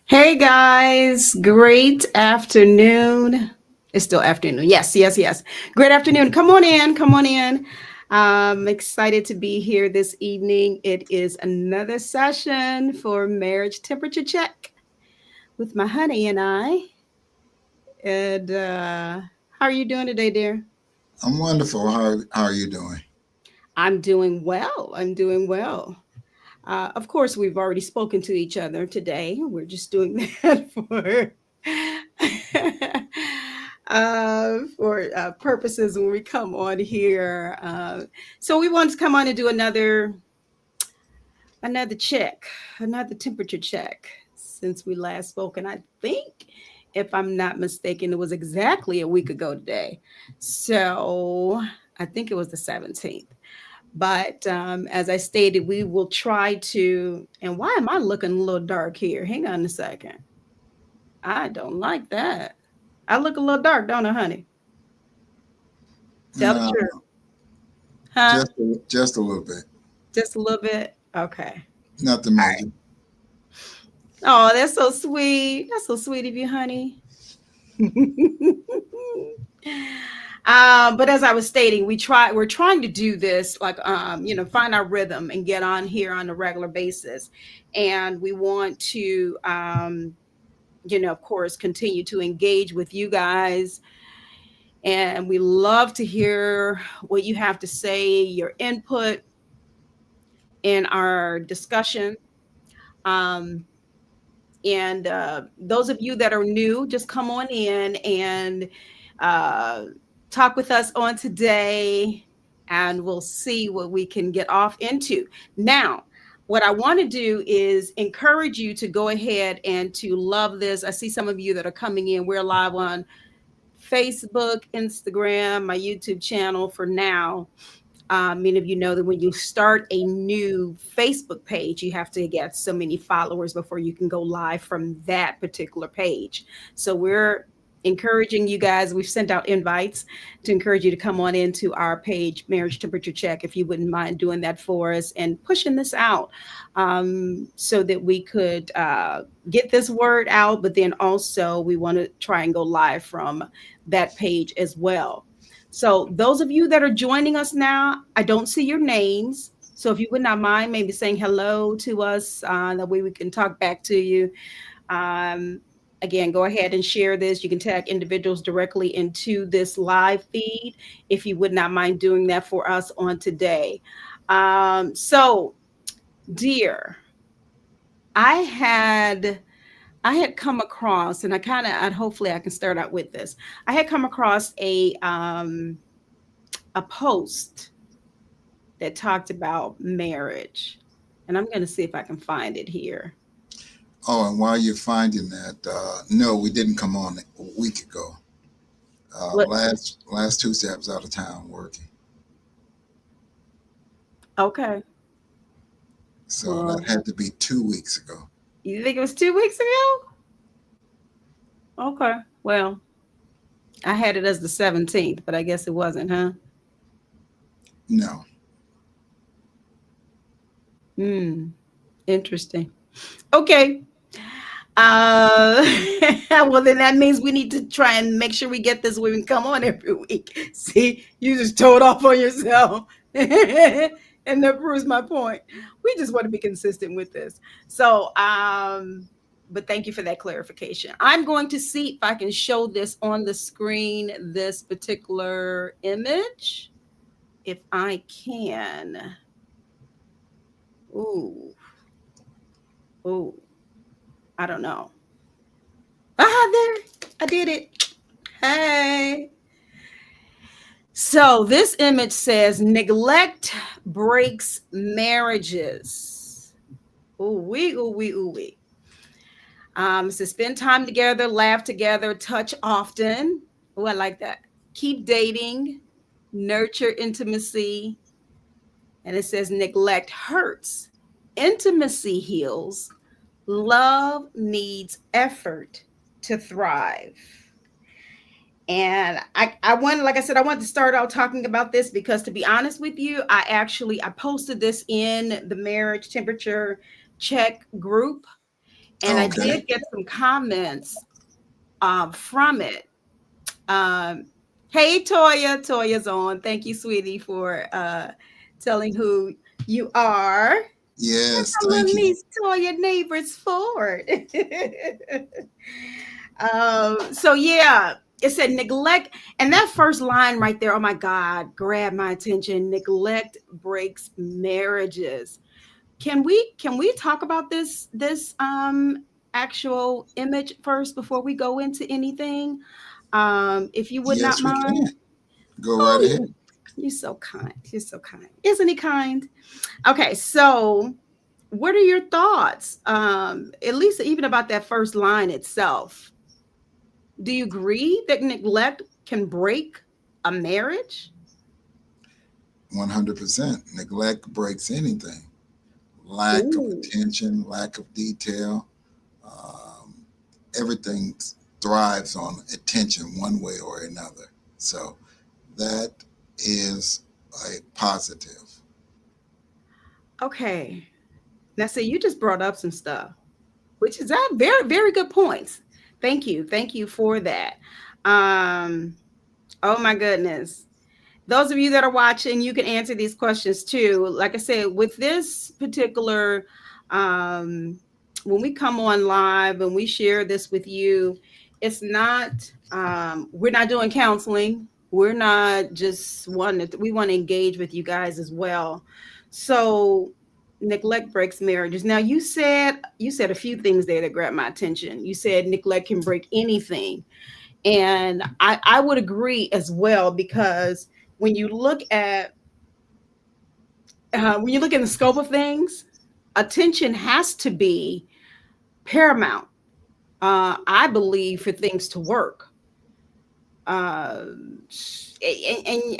Hey guys, great afternoon. It's still afternoon. Yes, yes, yes. Great afternoon. Come on in. Come on in. I'm excited to be here this evening. It is another session for Marriage Temperature Check with my honey and I. And how are you doing today, dear? I'm wonderful. How are you doing? I'm doing well. I'm doing well. Of course, we've already spoken to each other today. We're just doing that for purposes when we come on here. So we want to come on and do another check, another temperature check since we last spoke. And I think, if I'm not mistaken, it was exactly a week ago today. So I think it was the 17th. But as I stated, we will try to. And why am I looking a little dark here? Hang on a second. I don't like that. I look a little dark, don't I, honey? Tell the Uh, truth. Huh? just a little bit. Just a little bit? Okay. Nothing All major. right. Oh, that's so sweet. That's so sweet of you, honey. But as I was stating, we're trying to do this like find our rhythm and get on here on a regular basis. And we want to of course, continue to engage with you guys. And we love to hear what you have to say, your input in our discussion. Um, and those of you that are new, just come on in and uh, talk with us on today, and we'll see what we can get off into. Now, what I want to do is encourage you to go ahead and to love this. I see some of you that are coming in. We're live on Facebook, Instagram, my YouTube channel for now. Many of you know that when you start a new Facebook page, you have to get so many followers before you can go live from that particular page. So we're encouraging you guys. We've sent out invites to encourage you to come on into our page, Marriage Temperature Check, if you wouldn't mind doing that for us and pushing this out so that we could get this word out. But then also, we want to try and go live from that page as well. So those of you that are joining us now, I don't see your names. So if you would not mind maybe saying hello to us, that way we can talk back to you. Um, Again, go ahead and share this. You can tag individuals directly into this live feed if you would not mind doing that for us on today. So, dear, I had I had come across, and and hopefully I can start out with this. I had come across a post that talked about marriage. And I'm going to see if I can find it here. Oh, and while you're finding that, no, we didn't come on a week ago. What? Last Tuesday I was out of town working, Okay. so that Well, had to be 2 weeks ago. you think it was 2 weeks ago? Okay. Well, I had it as the 17th, but I guess it wasn't, huh? No, Hmm. Interesting. Okay. Uh, well, then that means we need to try and make sure we get this when we come on every week. See, you just told off on yourself. And that proves my point. We just want to be consistent with this. So, but thank you for that clarification. I'm going to see if I can show this on the screen, this particular image. If I can. Ooh, ooh, I don't know. There, I did it. Hey. So this image says neglect breaks marriages. ooh wee, ooh wee. So spend time together, laugh together, touch often. Oh, I like that. Keep dating, nurture intimacy. And it says neglect hurts, intimacy heals, love needs effort to thrive. And I wanted, like I said, I wanted to start out talking about this because, to be honest with you, I posted this in the marriage temperature check group, and I Okay. did get some comments from it. Um, hey, Toya's on. Thank you, sweetie, for telling who you are. That's Yes, our thank little you. niece Toya Neighbors Ford. So yeah, it said neglect, and that first line right there, oh my God, grabbed my attention. Neglect breaks marriages. Can we talk about this actual image first before we go into anything? If you would not Yes, we mind. can. Go right Oh, ahead. you're so kind. You're so kind. Isn't he kind? Okay, so what are your thoughts? At least even about that first line itself. Do you agree that neglect can break a marriage? 100%. Neglect breaks anything. Lack of Ooh, attention, lack of detail. Um, Everything thrives on attention one way or another. So that is a positive. okay. Now, see, you just brought up some stuff, which is that very, very good points. Thank you. Thank you for that. Um, oh my goodness. Those of you that are watching, you can answer these questions too. Like I said, with this particular, um, when we come on live and we share this with you, it's not, we're not doing counseling. We're not just wanting to, we want to engage with you guys as well. So, neglect breaks marriages. Now, you said a few things there that grabbed my attention. You said neglect can break anything, and I would agree as well, because when you look at when you look in the scope of things, attention has to be paramount. I believe for things to work. Uh,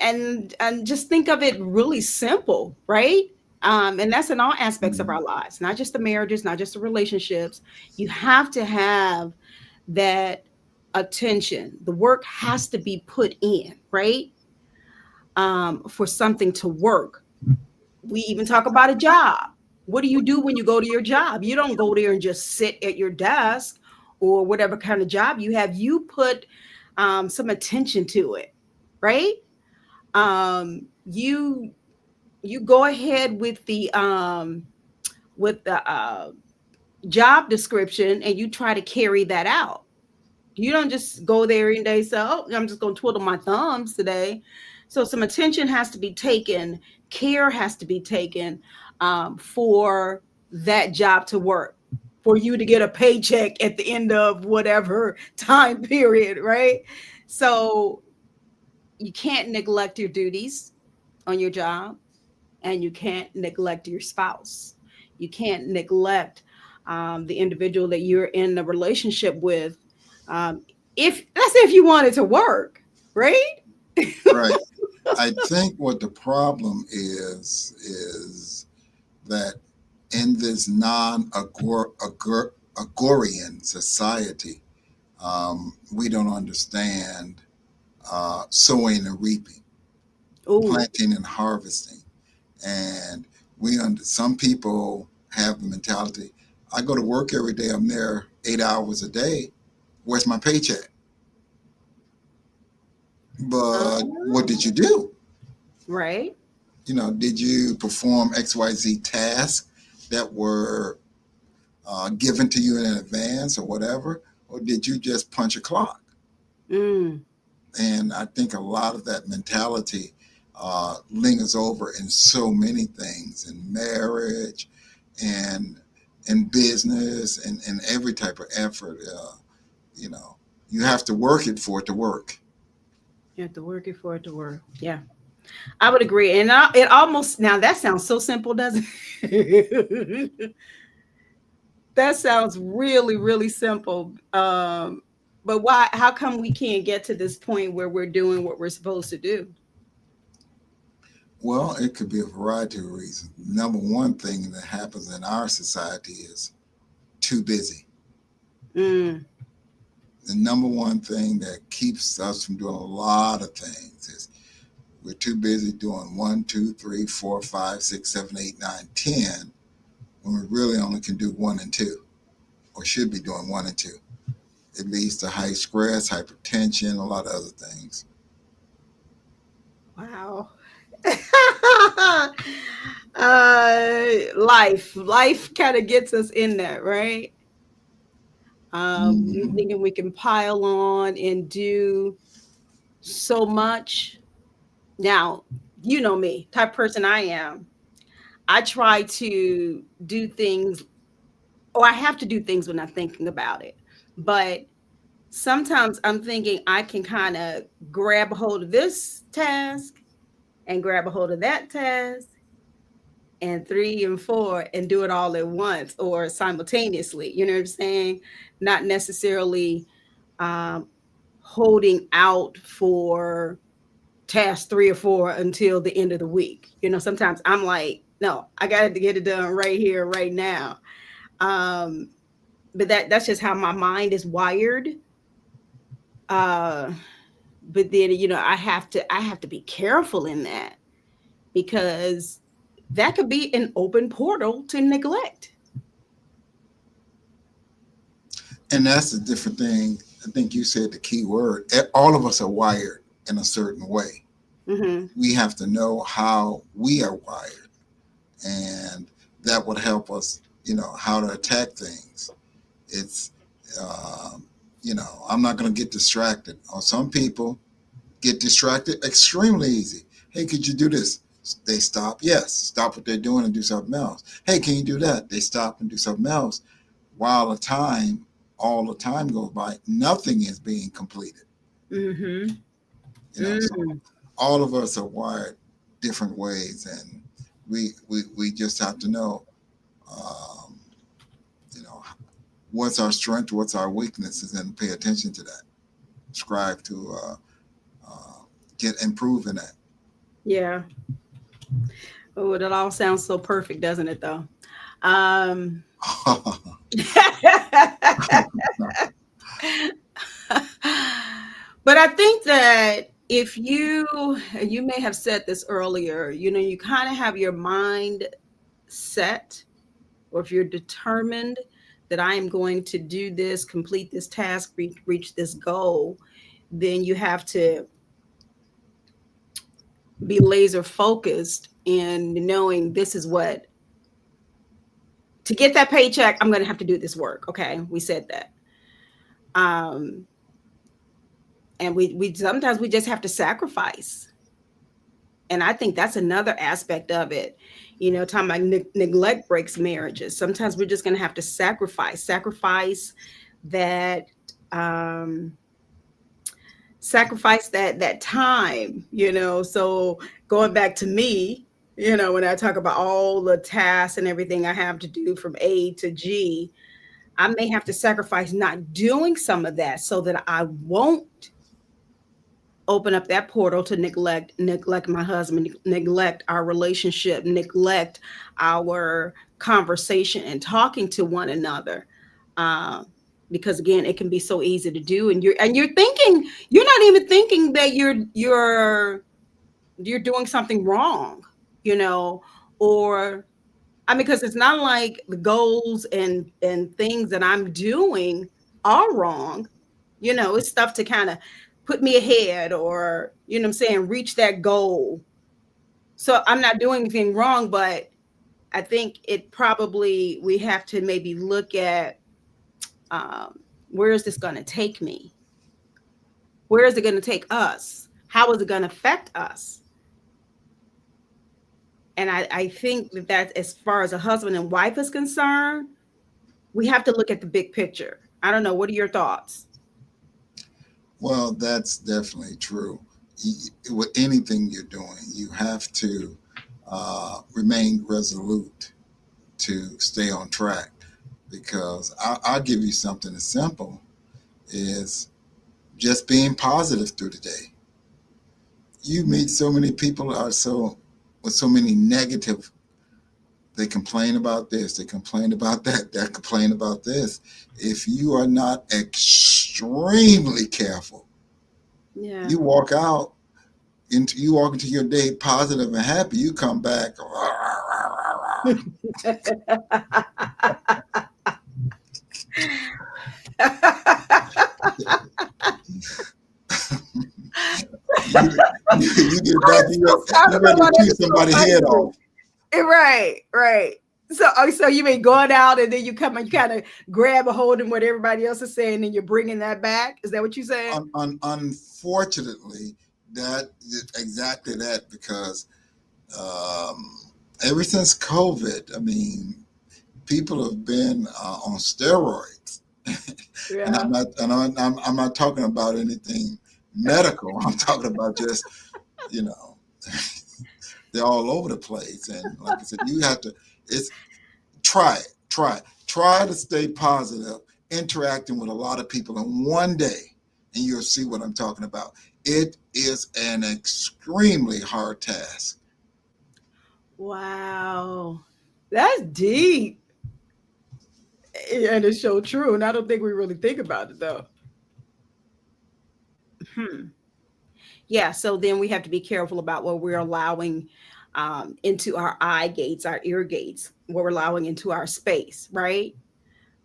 and just think of it really simple, right? And that's in all aspects of Mhm. our lives, not just the marriages, not just the relationships. You have to have that attention. The work has to be put in, right? For something to work. We even talk about a job. What do you do when you go to your job? You don't go there and just sit at your desk or whatever kind of job you have. You put some attention to it, right? You go ahead with the job description and you try to carry that out. You don't just go there and they say, "Oh, I'm just going to twiddle my thumbs today." So some attention has to be taken, care has to be taken for that job to work, for you to get a paycheck at the end of whatever time period, right? So you can't neglect your duties on your job, and you can't neglect your spouse. You can't neglect the individual that you're in the relationship with. Um, if that's if you want it to work, right? Right. I think what the problem is that in this non-agrarian society, we don't understand sowing and reaping, Oh, planting and harvesting. And some people have the mentality, I go to work every day, I'm there 8 hours a day. Where's my paycheck? But what did you do? right. Did you perform XYZ tasks that were given to you in advance or whatever? Or did you just punch a clock? Mm, And I think a lot of that mentality lingers over in so many things, in marriage and in business and every type of effort. You know, you have to work it for it to work. you have to work it for it to work. Yeah, I would agree. And it almost, now that sounds so simple, doesn't it? That sounds really, really simple. But why? How come we can't get to this point where we're doing what we're supposed to do? Well, it could be a variety of reasons. Number one thing that happens in our society is too busy. Mm, The number one thing that keeps us from doing a lot of things is we're too busy doing one, two, three, four, five, six, seven, eight, nine, 10, when we really only can do one and two, or should be doing one and two. It leads to high stress, hypertension, a lot of other things. wow. Life kind of gets us in that, right? We Hmm. thinking we can pile on and do so much. Now, you know me, type person I am. I try to do things, or I have to do things when I'm thinking about it. But sometimes I'm thinking I can kind of grab a hold of this task and grab a hold of that task and three and four and do it all at once or simultaneously. You know what I'm saying? Not necessarily um, holding out for task three or four until the end of the week. You know, sometimes I'm like, no, I got to get it done right here, right now. Um, but that's just how my mind is wired. Uh, but then I have to be careful in that because that could be an open portal to neglect. And that's a different thing. I think you said the key word. All of us are wired in a certain way. Hmm. We have to know how we are wired, and that would help us, how to attack things. It's, um, I'm not going to get distracted. Or some people get distracted extremely easy. Hey, could you do this? They stop. Yes, stop what they're doing and do something else. Hey, can you do that? They stop and do something else. While all the time goes by, nothing is being completed. Hmm. So Mm. all of us are wired different ways, and we just have to know, um, you know, what's our strength, what's our weaknesses, and pay attention to that. Strive to uh, get improve in that. Yeah. Oh, that all sounds so perfect, doesn't it, though? Um, but I think that if you, and you may have said this earlier, you kind of have your mind set, or if you're determined that I am going to do this, complete this task, reach this goal, then you have to be laser focused in knowing this is what, to get that paycheck, I'm going to have to do this work. Okay. We said that. Um, and we sometimes we just have to sacrifice. And I think that's another aspect of it. Talking about neglect breaks marriages. Sometimes we're just going to have to sacrifice that, um, sacrifice that time. So going back to me, when I talk about all the tasks and everything I have to do from A to G, I may have to sacrifice not doing some of that so that I won't open up that portal to neglect my husband, neglect our relationship, neglect our conversation and talking to one another. uh, because again, it can be so easy to do, and you're thinking, you're not even thinking that you're doing something wrong, you know or I mean, because it's not like the goals and things that I'm doing are wrong. It's stuff to kind of put me ahead, or what I'm saying, reach that goal. So I'm not doing anything wrong, but I think it probably we have to maybe look at, um, where is this going to take me? Where is it going to take us? How is it going to affect us? And I think that as far as a husband and wife is concerned, we have to look at the big picture. I don't know. What are your thoughts? Well, that's definitely true. With anything you're doing, you have to remain resolute to stay on track. because I'll give you something as simple is just being positive through the day. You meet so many people are so with so many negative. They complain about this, they complain about that, they complain about this. If you are not extremely careful, Yeah. you walk out you walk into your day positive and happy. You come back. You get back, I'm so sorry you about ready to that. chew It's so somebody's head funny. off. Right, right. So, oh, so you mean going out and then you come and you kind of grab a hold of what everybody else is saying, and you're bringing that back? Is that what you're saying? Unfortunately, that exactly that because um, ever since COVID, I mean, people have been on steroids, and Yeah. I'm not talking about anything medical. I'm talking about just you know they're all over the place, and like I said, you have to. It's try it, try to stay positive, interacting with a lot of people in one day, and you'll see what I'm talking about. It is an extremely hard task. Wow. That's deep. And it's so true. And I don't think we really think about it though. Hmm. Yeah. So then we have to be careful about what we're allowing into our eye gates, our ear gates, what we're allowing into our space, right?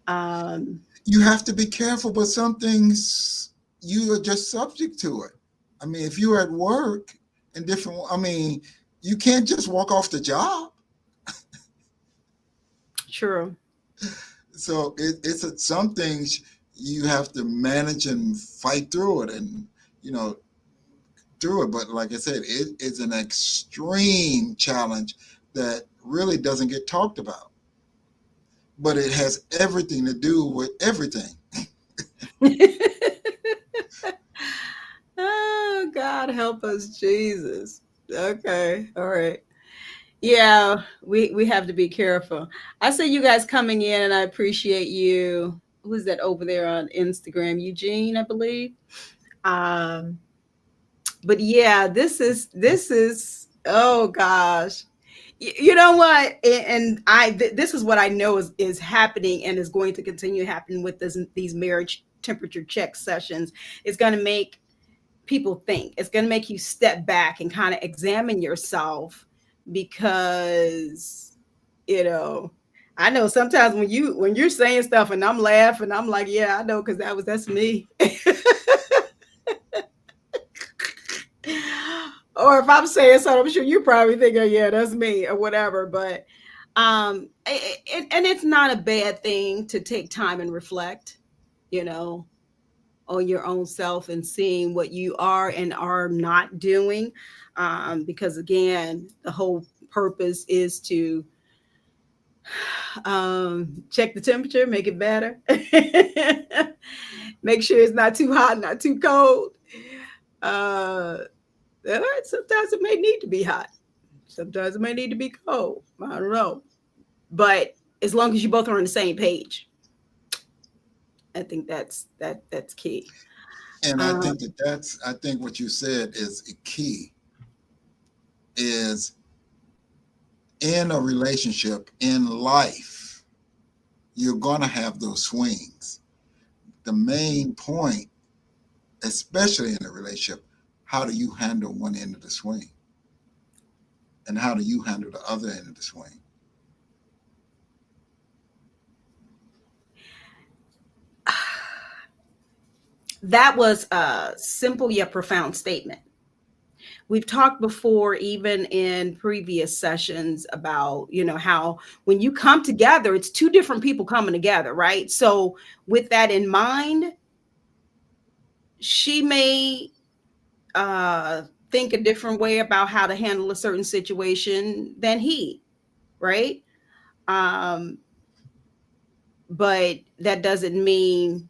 Um, You have to be careful, but some things you are just subject to it. I mean, if you're at work and different, I mean, you can't just walk off the job. true. So some things you have to manage and fight through it, and you know through it. But like I said, it is an extreme challenge that really doesn't get talked about. But it has everything to do with everything. Oh, God help us, Jesus. Okay. All right. Yeah, we have to be careful. I see you guys coming in, and I appreciate you. Who's that over there on Instagram? Eugene, I believe. Um, but yeah, this is oh gosh. You know what? And this is what I know is happening and is going to continue happening with these marriage temperature check sessions. It's going to make people think. It's going to make you step back and kind of examine yourself because you know I know sometimes when you're saying stuff and I'm laughing, I'm like, yeah, I know because that's me. Or if I'm saying something, I'm sure you probably think, oh, yeah, that's me or whatever. But and it's not a bad thing to take time and reflect, you know, on your own self and seeing what you are and are not doing. Because again, the whole purpose is to check the temperature, make it better, make sure it's not too hot, not too cold. Uh, Sometimes it may need to be hot, sometimes it may need to be cold. I don't know, but as long as you both are on the same page, I think that's key. And Um, I think what you said is key is in a relationship in life, you're going to have those swings. The main point, especially in a relationship, how do you handle one end of the swing? And how do you handle the other end of the swing? that was a simple yet profound statement. We've talked before, even in previous sessions, about how when you come together, it's two different people coming together, right? So with that in mind, she may uh think a different way about how to handle a certain situation than he, right? um but that doesn't mean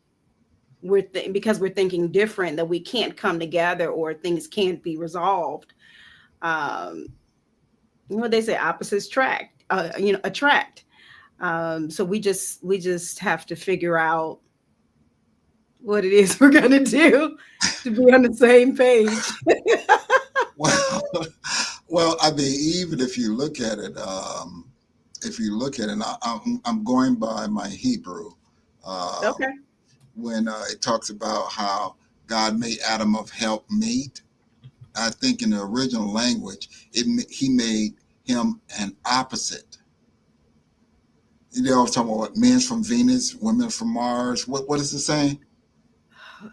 because we're thinking different that we can't come together or things can't be resolved. um what they say, opposites attract. So we just have to figure out what it is we're gonna do to be on the same page. Well, well, I mean, even if you look at it, and I'm going by my Hebrew, Okay. when it talks about how God made Adam of help meet. I think in the original language, he made him an opposite. You know, I'm talking about men's from Venus, women from Mars. What is it saying?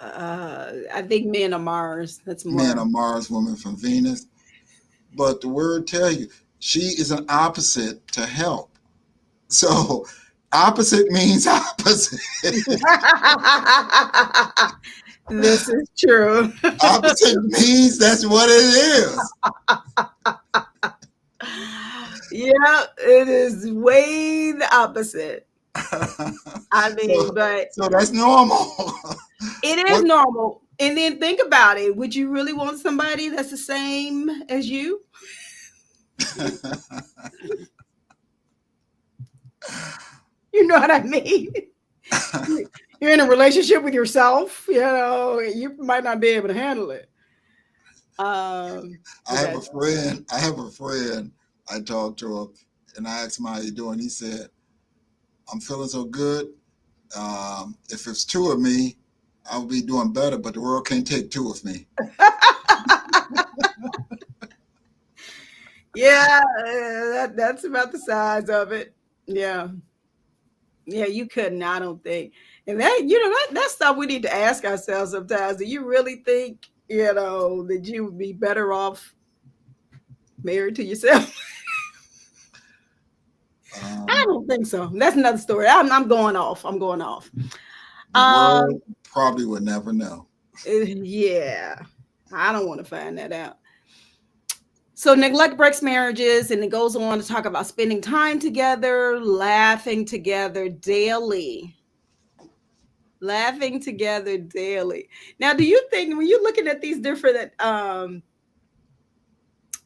I think men are Mars. That's Men more. on Mars, women from Venus. But the word tells you she is an opposite to help. So opposite means opposite. This is true. Opposite means that's what it is. Yeah, it is way the opposite. I so mean, but so that's normal. it is what normal. And then think about it. Would you really want somebody that's the same as you? You know what I mean? You're in a relationship with yourself, you might not be able to handle it. I But have a that's friend. I have a friend. I talked to him, and I asked him how you doing. He said, "I'm feeling so good. If it's two of me, I'll be doing better. But the world can't take two of me." yeah, that's about the size of it. Yeah. Yeah, you couldn't, I don't think. And that stuff we need to ask ourselves sometimes. Do you really think, that you would be better off married to yourself? I Um, don't think so. That's another story. I'm going off. I'm going off. the Um, world probably would never know. yeah, I don't want to find that out. So neglect breaks marriages, and it goes on to talk about spending time together, laughing together daily. Now, do you think when you're looking at these different,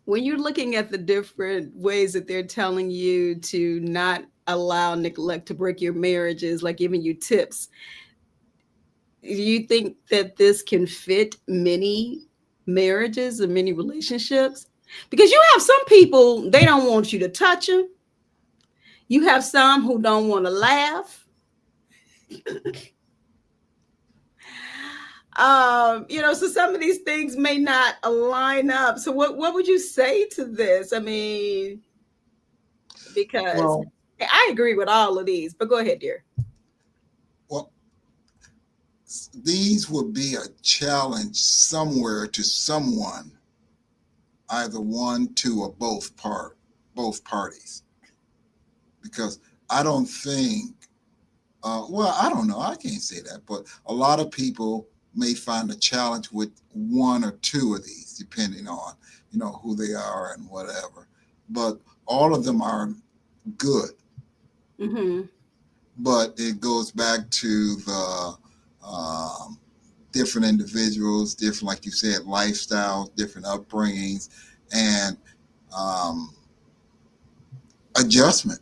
when you're looking at the different ways that they're telling you to not allow neglect to break your marriages, like giving you tips, do you think that this can fit many marriages and many relationships? Because you have some people, they don't want you to touch them. You have some who don't want to laugh. So some of these things may not align up. So what would you say to this? I mean, because Well, I agree with all of these, but go ahead, dear. well, these would be a challenge somewhere to someone, either one, two, or both parties, because I don't think. Well, I don't know. I can't say that, but a lot of people may find a challenge with one or two of these, depending on who they are and whatever. But all of them are good. Mm-hmm. But it goes back to the um, different individuals, different, like you said, lifestyles, different upbringings, and um, adjustment.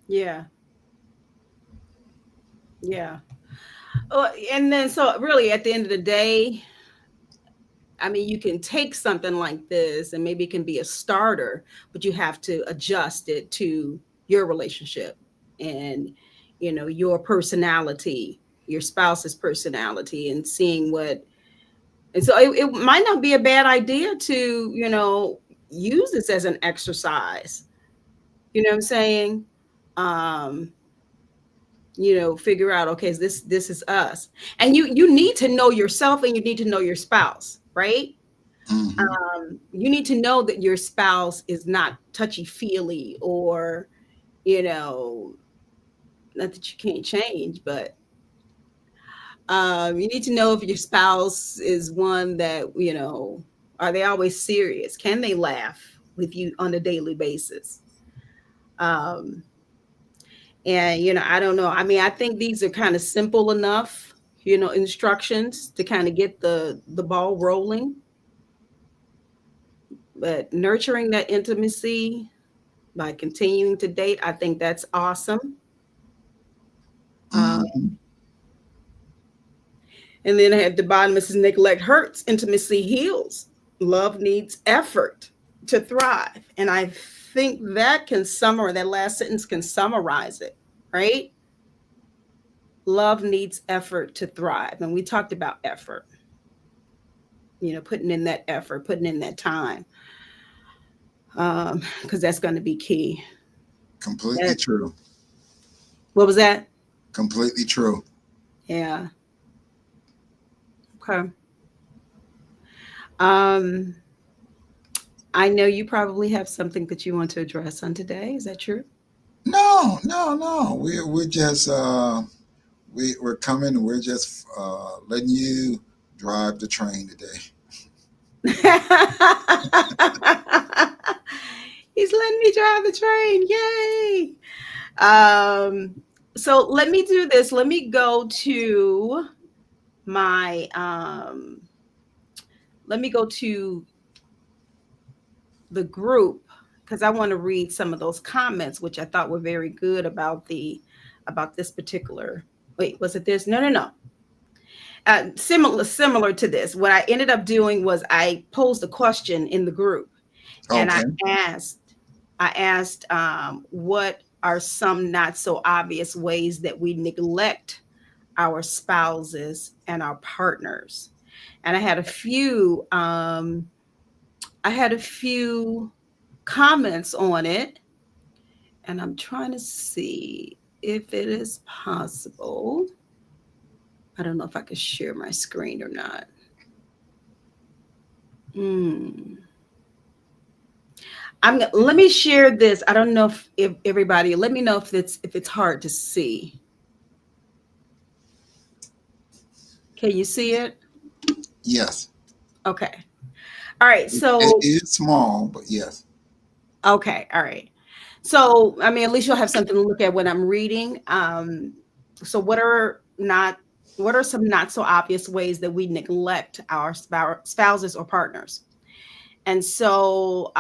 Yeah, yeah. And then so really at the end of the day, I mean, you can take something like this and maybe it can be a starter, but you have to adjust it to your relationship and, your personality, your spouse's personality, and seeing and so it might not be a bad idea to, use this as an exercise. You know what I'm saying? Um, Figure out, okay, this is us. And you need to know yourself and you need to know your spouse, right? Hmm. You need to know that your spouse is not touchy feely, or you know not that you can't change, but you need to know if your spouse is one that, are they always serious, can they laugh with you on a daily basis. um and I don't know, I mean, I think these are kind of simple enough, instructions to kind of get the ball rolling, but nurturing that intimacy, by continuing to date. I think that's awesome. Uh, Hmm. and then at the bottom, it says neglect hurts, intimacy heals, love needs effort to thrive. And I think that last sentence can summarize it, right? Love needs effort to thrive. And we talked about effort, putting in that effort, putting in that time, because that's going to be key. Completely That, true. what was that? Completely true. Yeah. Okay. Um, I know you probably have something that you want to address on today. Is that true? No, no, no. We're just we're coming. We're just letting you drive the train today. He's letting me drive the train. Yay. Um, so let me do this. Let me go to my let me go to the group because I want to read some of those comments, which I thought were very good about this particular. Wait, was it this? No, no, no. Similar to this. What I ended up doing was I posed a question in the group, and Okay. asked, what are some not so obvious ways that we neglect our spouses and our partners? And I had a few comments on it, and I'm trying to see if it is possible. I don't know if I can share my screen or not. Hmm. Let me share this. I don't know if everybody, let me know if it's hard to see. Can you see it? Yes. Okay. All right. It So, is small, but yes. okay. All right. So, I mean, at least you'll have something to look at when I'm reading. So what are some not so obvious ways that we neglect our spouses or partners? And so,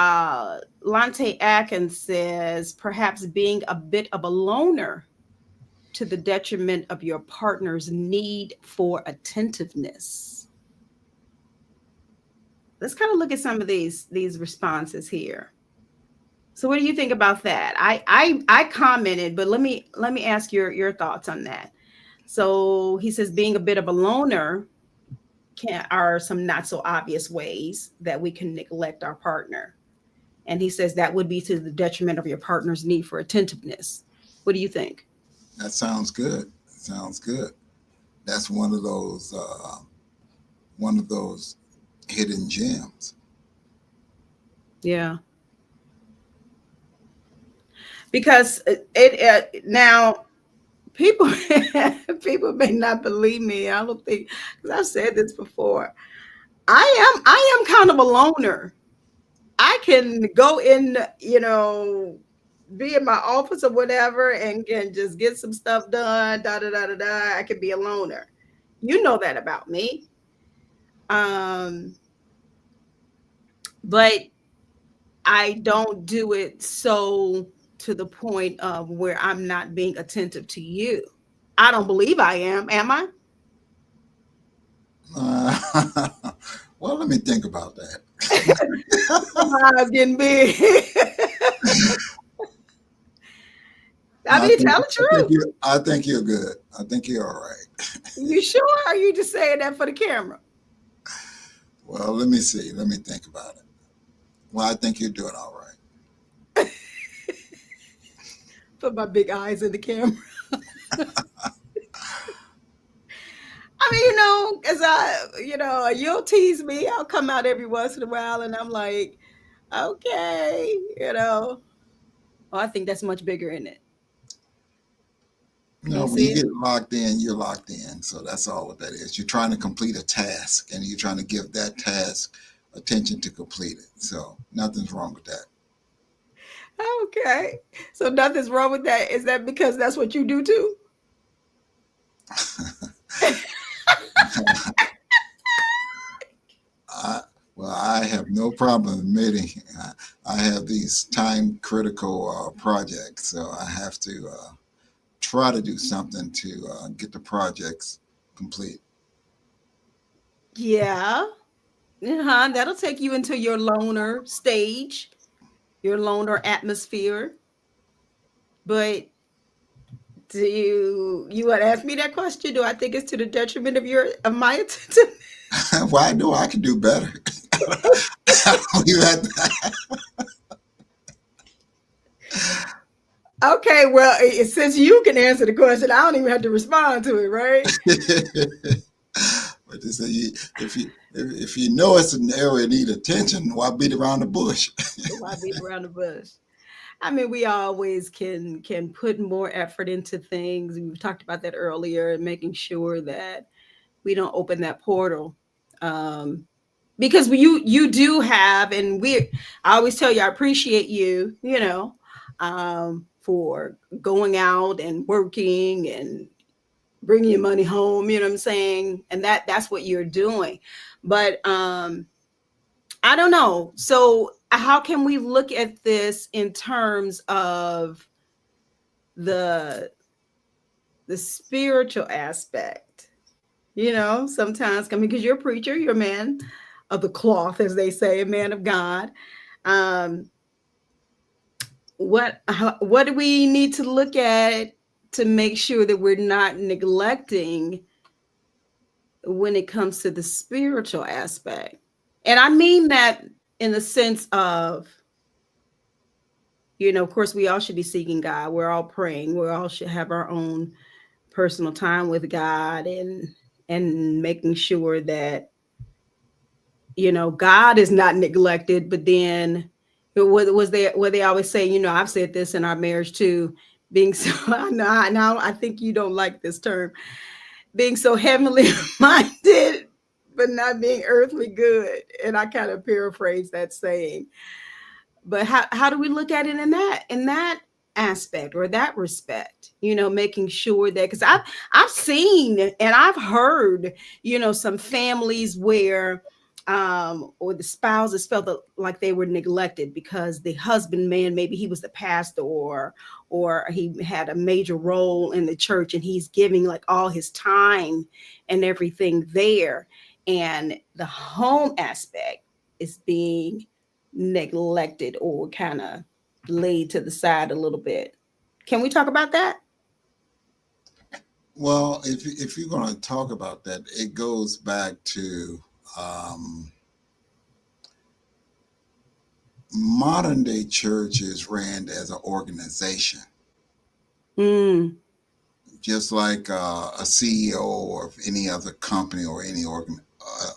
Lante Atkins says perhaps being a bit of a loner to the detriment of your partner's need for attentiveness. Let's kind of look at some of these responses here. So what do you think about that? I commented, but let me ask your thoughts on that. So he says being a bit of a loner can are some not so obvious ways that we can neglect our partner. And he says that would be to the detriment of your partner's need for attentiveness. What do you think? That sounds good. Sounds good. That's one of those hidden gems. Yeah, because it now people people may not believe me. I don't think because I've said this before. I am kind of a loner. I can go in, be in my office or whatever and can just get some stuff done, da da da da da. I can be a loner. You know that about me. Um, but I don't do it so to the point of where I'm not being attentive to you. I don't believe I am I? Uh, well, let me think about that. My eyes getting big. I I mean, think tell the truth. I think you're good. I think you're all right. You sure? Or are you just saying that for the camera? Well, let me see. Let me think about it. Well, I think you're doing all right. Put my big eyes in the camera. I mean, as you'll tease me. I'll come out every once in a while, and I'm like, okay, Oh, I think that's much bigger in it. You Can know, you when you see it? get locked in, you're locked in. So that's all what that is. You're trying to complete a task and you're trying to give that task attention to complete it. So nothing's wrong with that. Okay. So nothing's wrong with that. Is that because that's what you do too? I, well, I I have no problem admitting I have these time critical projects, so I have to try to do something to get the projects complete. Yeah. Uh-huh. That'll take you into your loner stage, your loner atmosphere. But do you want to ask me that question? Do I think it's to the detriment of your of my attention? Well, I know I can do better. You had Okay, well, since you can answer the question, I don't even have to respond to it, right? but they say if you know it's an area that need attention, why beat around the bush? Why beat around the bush? I mean, we always can put more effort into things. We've talked about that earlier, and making sure that we don't open that portal. Um, because you do have, and I always tell you, I appreciate you, for going out and working and bringing your money home. You know what I'm saying? And that's what you're doing. But I don't know. So how can we look at this in terms of the the spiritual aspect? Sometimes, I mean, because you're a preacher, you're a man of the cloth, as they say, a man of God. Um, what do we need to look at to make sure that we're not neglecting when it comes to the spiritual aspect? And I mean that in the sense of, of course, we all should be seeking God. We're all praying. We all should have our own personal time with God, and making sure that God is not neglected. But then was they what they always say, I've said this in our marriage too, being so now I think you don't like this term, being so heavenly minded but not being earthly good. And I kind of paraphrase that saying. But how do we look at it in that aspect or that respect, making sure that, because I've seen and I've heard, some families where or the spouses felt like they were neglected because the husband, man, maybe he was the pastor, or he had a major role in the church, and he's giving like all his time and everything there, and the home aspect is being neglected or kind of laid to the side a little bit. Can we talk about that? Well, if you're going to talk about that, it goes back to um, modern day churches ran as an organization, Mm. just like a CEO of any other company or any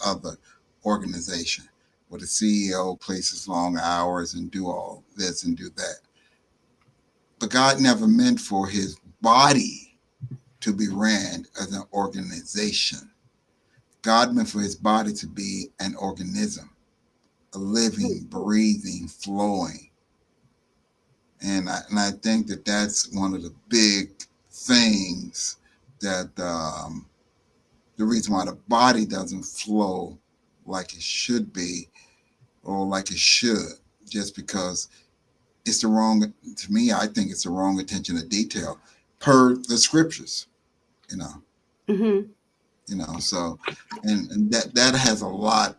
other organization, where the CEO places long hours and do all this and do that. But God never meant for his body to be ran as an organization. God meant for his body to be an organism, a living, breathing, flowing. And I think that that's one of the big things that the reason why the body doesn't flow like it should be or like it should, just because it's the wrong, to me, I think it's the wrong attention to detail per the scriptures, you know, Mm-hmm. so, and that has a lot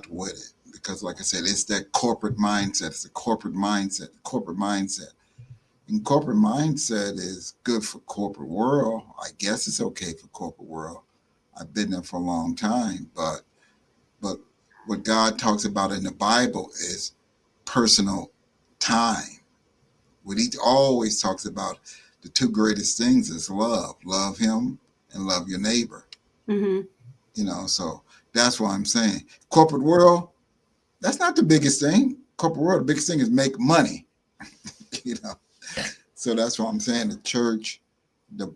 with it, because like I said, it's that corporate mindset. It's a corporate mindset. And corporate mindset is good for corporate world. I guess it's okay for corporate world. I've been there for a long time, but what God talks about in the Bible is personal time. What he always talks about, the two greatest things is love. Love him and love your neighbor. Mm-hmm. So that's why I'm saying corporate world, that's not the biggest thing. Corporate world, the biggest thing is make money. you know. So that's why I'm saying the church, the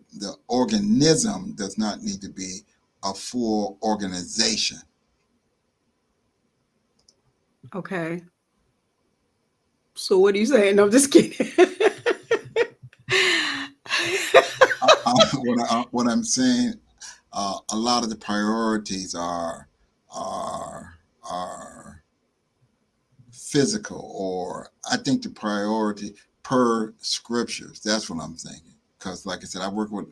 organism does not need to be a full organization. Okay. So what are you saying? No, I'm just kidding. What I'm saying, a lot of the priorities are physical, or I think the priority per scriptures. That's what I'm thinking. Because, like I said, I work with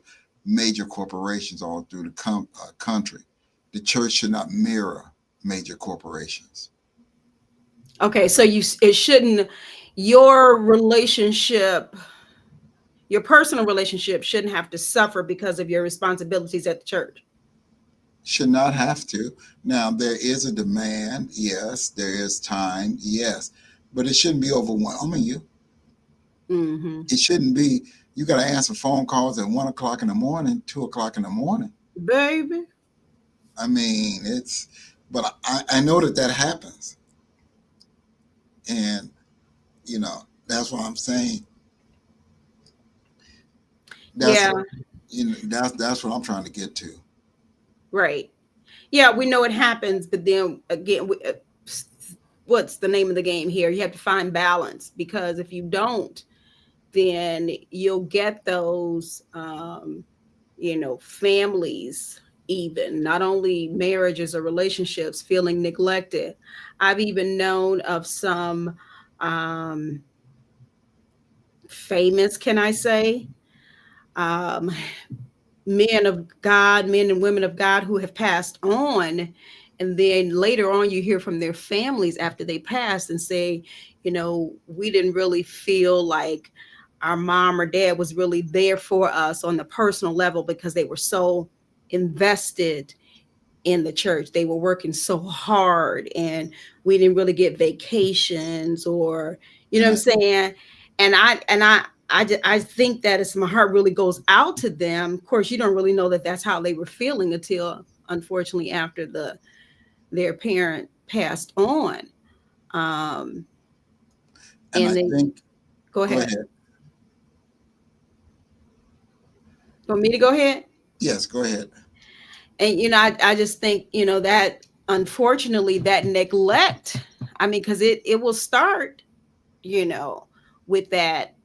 major corporations all through the country. The church should not mirror major corporations. Okay, so it shouldn't, your relationship, your personal relationship shouldn't have to suffer because of your responsibilities at the church. Should not have to. Now, there is a demand, yes. There is time, yes. But it shouldn't be overwhelming you. Mm-hmm. It shouldn't be, you got to answer phone calls at 1 o'clock in the morning, 2 o'clock in the morning. Baby. I mean, but I know that that happens. And, that's what I'm saying. That's, Yeah, that's what I'm trying to get to. right. Yeah, we know it happens, but then again, what's the name of the game here? You have to find balance, because if you don't, then you'll get those, families, even not only marriages or relationships, feeling neglected. I've even known of some um, famous, can I say, um, men of God, men and women of God who have passed on. And then later on, you hear from their families after they passed and say, we didn't really feel like our mom or dad was really there for us on the personal level, because they were so invested in the church. They were working so hard, and we didn't really get vacations, or you know And what I'm I, saying? And I think that it's, my heart really goes out to them. Of course, you don't really know that that's how they were feeling until, unfortunately, after their parent passed on. Um, and I and they think, go go ahead. ahead. Want me to go ahead? Yes, go ahead. And I just think, that unfortunately that neglect, I mean, because it will start, you know with that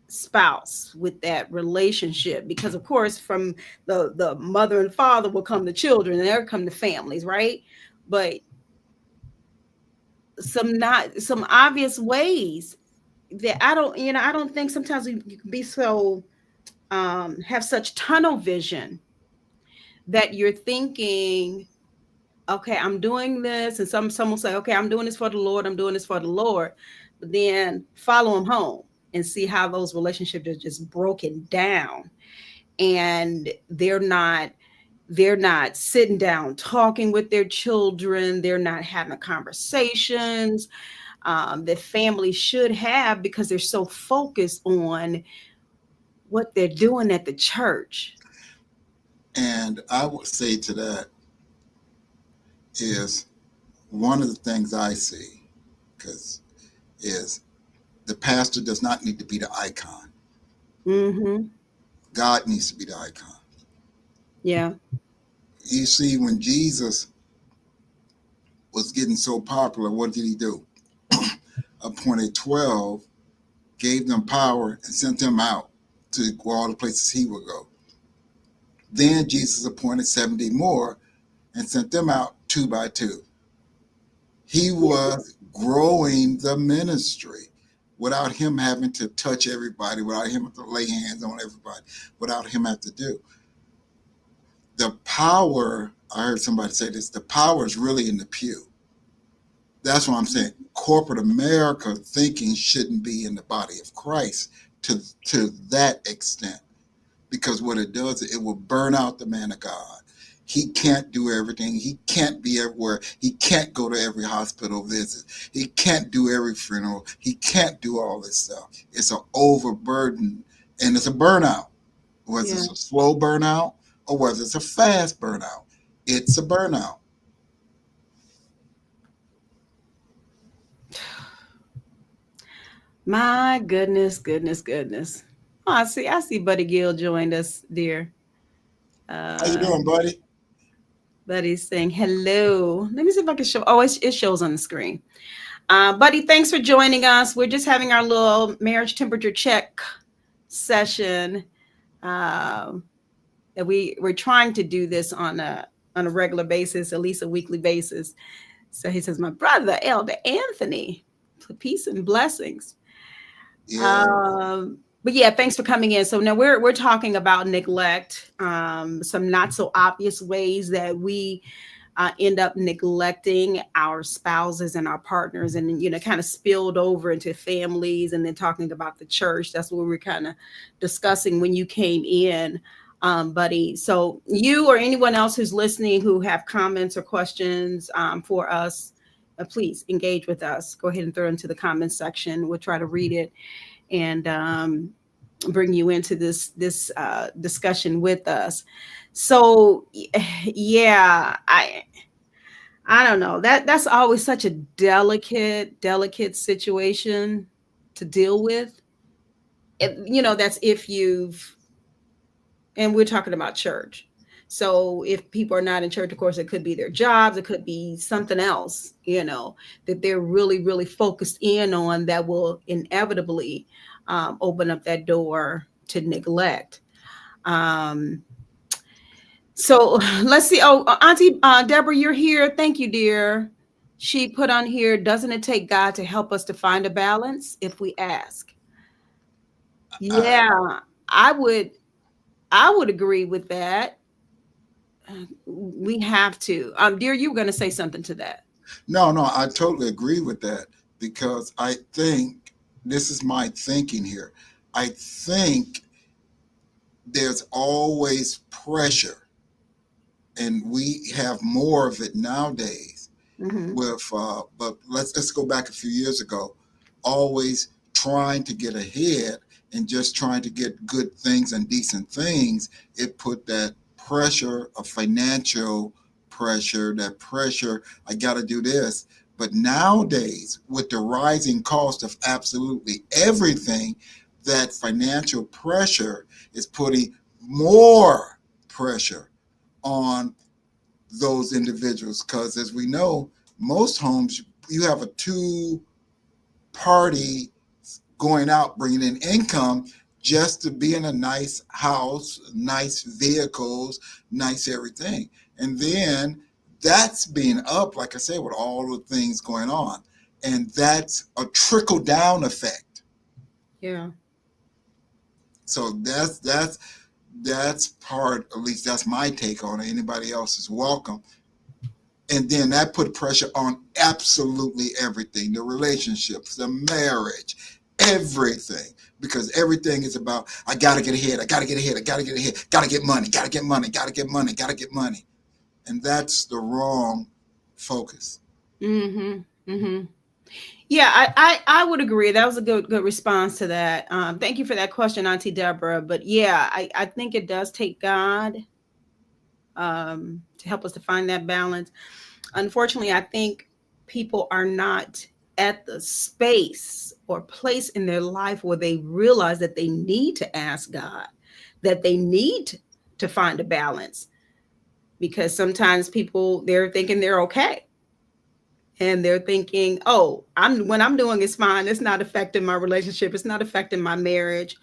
spouse, with that relationship, because of course from the mother and father will come the children, and there come the families, right? But some obvious ways that I don't think sometimes you can be so, have such tunnel vision, that you're thinking, okay, I'm doing this, and some will say, okay, I'm doing this for the Lord, I'm doing this for the Lord, but then follow them home and see how those relationships are just broken down, and they're not sitting down talking with their children, they're not having conversations that families should have, because they're so focused on what they're doing at the church. And I would say to that is one of the things I see, because is the pastor does not need to be the icon. Mm-hmm. God needs to be the icon. Yeah. You see, when Jesus was getting so popular, what did he do? Appointed 12, gave them power, and sent them out to go all the places he would go. Then Jesus appointed 70 more and sent them out two by two. He was growing the ministry without him having to touch everybody, without him having to lay hands on everybody, without him having to do. The power, I heard somebody say this, the power is really in the pew. That's what I'm saying. Corporate America thinking shouldn't be in the body of Christ to that extent, because what it does, it will burn out the man of God. He can't do everything. He can't be everywhere. He can't go to every hospital visit. He can't do every funeral. He can't do all this stuff. It's an overburden, and it's a burnout. Whether Yeah. it's a slow burnout or whether it's a fast burnout, it's a burnout. My goodness, goodness, goodness. Oh, I see Buddy Gill joined us, dear. How you Uh doing, buddy? Buddy's saying hello. Let me see if I can show. Oh, it shows on the screen. Buddy, thanks for joining us. We're just having our little marriage temperature check session. Um, that we're trying to do this on a regular basis, at least a weekly basis. So he says, my brother, Elder Anthony, Peace and blessings. Yeah. But yeah, thanks for coming in. So now we're talking about neglect, some not so obvious ways that we end up neglecting our spouses and our partners, and kind of spilled over into families, and then talking about the church. That's what we're kind of discussing when you came in, buddy. So you or anyone else who's listening who have comments or questions for us, please engage with us. Go ahead and throw it into the comments section. We'll try to read it and bring you into this discussion with us. So yeah, I don't know. That's always such a delicate situation to deal with. That's if you've and we're talking about church. So if people are not in church, of course, it could be their jobs, it could be something else, that they're really, really focused in on that will inevitably open up that door to neglect. Um, So let's see. Oh, Auntie Deborah, you're here. Thank you, dear. She put on here, doesn't it take God to help us to find a balance if we ask? I, Yeah, I would I would agree with that. We have to. Dear, you were going to say something to that. no, no, I totally agree with that because I think this is my thinking here. I think there's always pressure, and we have more of it nowadays. Hmm. But let's go back a few years ago. Always trying to get ahead and just trying to get good things and decent things. It put that pressure of financial pressure, that pressure. I got to do this. But nowadays, with the rising cost of absolutely everything, that financial pressure is putting more pressure on those individuals because, as we know, most homes you have a two party going out bringing in income just to be in a nice house, nice vehicles, nice everything. And then that's being up, like I said, with all the things going on. And that's a trickle down effect. Yeah. So that's part, at least that's my take on it. Anybody else is welcome. And then that put pressure on absolutely everything, the relationships, the marriage, everything, because everything is about, I got to get ahead, I got to get ahead, I got to get ahead, got to get money, got to get money, got to get money, got to get money. And that's the wrong focus. Hmm. Hmm. Yeah, I would agree. That was a good response to that. Thank you for that question, Auntie Deborah. But yeah, I think it does take God to help us to find that balance. Unfortunately, I think people are not at the space or place in their life where they realize that they need to ask God, that they need to find a balance, because sometimes people, they're thinking they're okay, and they're thinking, oh, I'm doing is fine, it's not affecting my relationship, it's not affecting my marriage,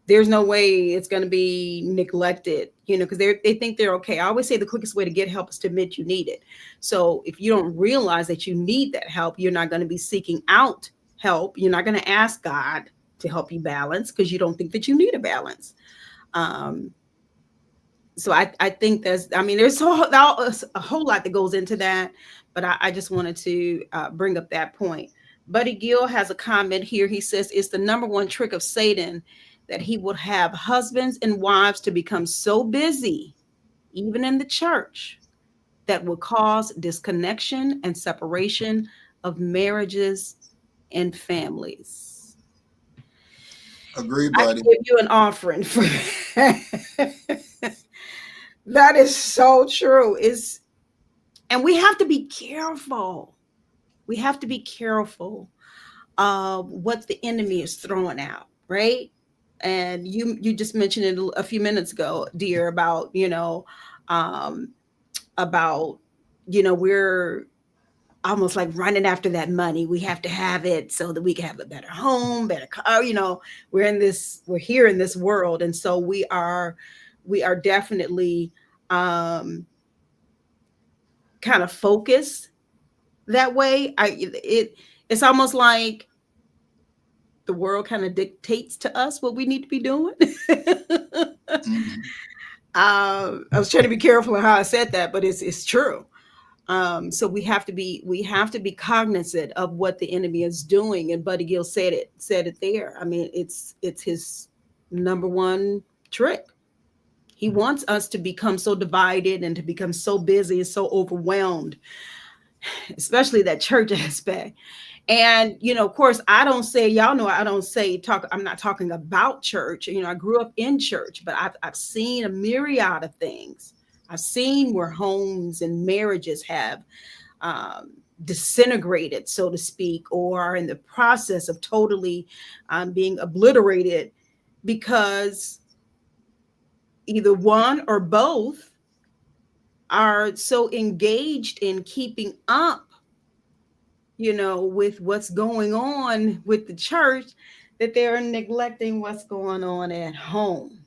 there's no way it's going to be neglected, because they think they're okay. I always say the quickest way to get help is to admit you need it. So if you don't realize that you need that help, you're not going to be seeking out help, you're not going to ask God to help you balance because you don't think that you need a balance. um, so I think there's a whole lot that goes into that, but I just wanted to bring up that point. Buddy Gill has a comment here. He says it's the number one trick of Satan that he would have husbands and wives to become so busy, even in the church, that will cause disconnection and separation of marriages and families. Agree, I buddy. can give you an offering for that. That is so true. And we have to be careful. We have to be careful of what the enemy is throwing out, right? And you just mentioned it a few minutes ago, dear, um, about we're almost like running after that money. We have to have it so that we can have a better home, better car. We're here in this world, and so we are definitely um, kind of focused that way. It's almost like the world kind of dictates to us what we need to be doing. Hmm. I was trying to be careful of how I said that, but it's true. So we have to be cognizant of what the enemy is doing, and Buddy Gill said it there. I mean, it's his number one trick. He wants us to become so divided and to become so busy and so overwhelmed, especially that church aspect. And of course, I don't say, y'all know, I don't say talk. I'm not talking about church. I grew up in church, but I've seen a myriad of things. I've seen where homes and marriages have um, disintegrated, so to speak, or are in the process of totally being obliterated because either one or both are so engaged in keeping up, with what's going on with the church, that they're neglecting what's going on at home.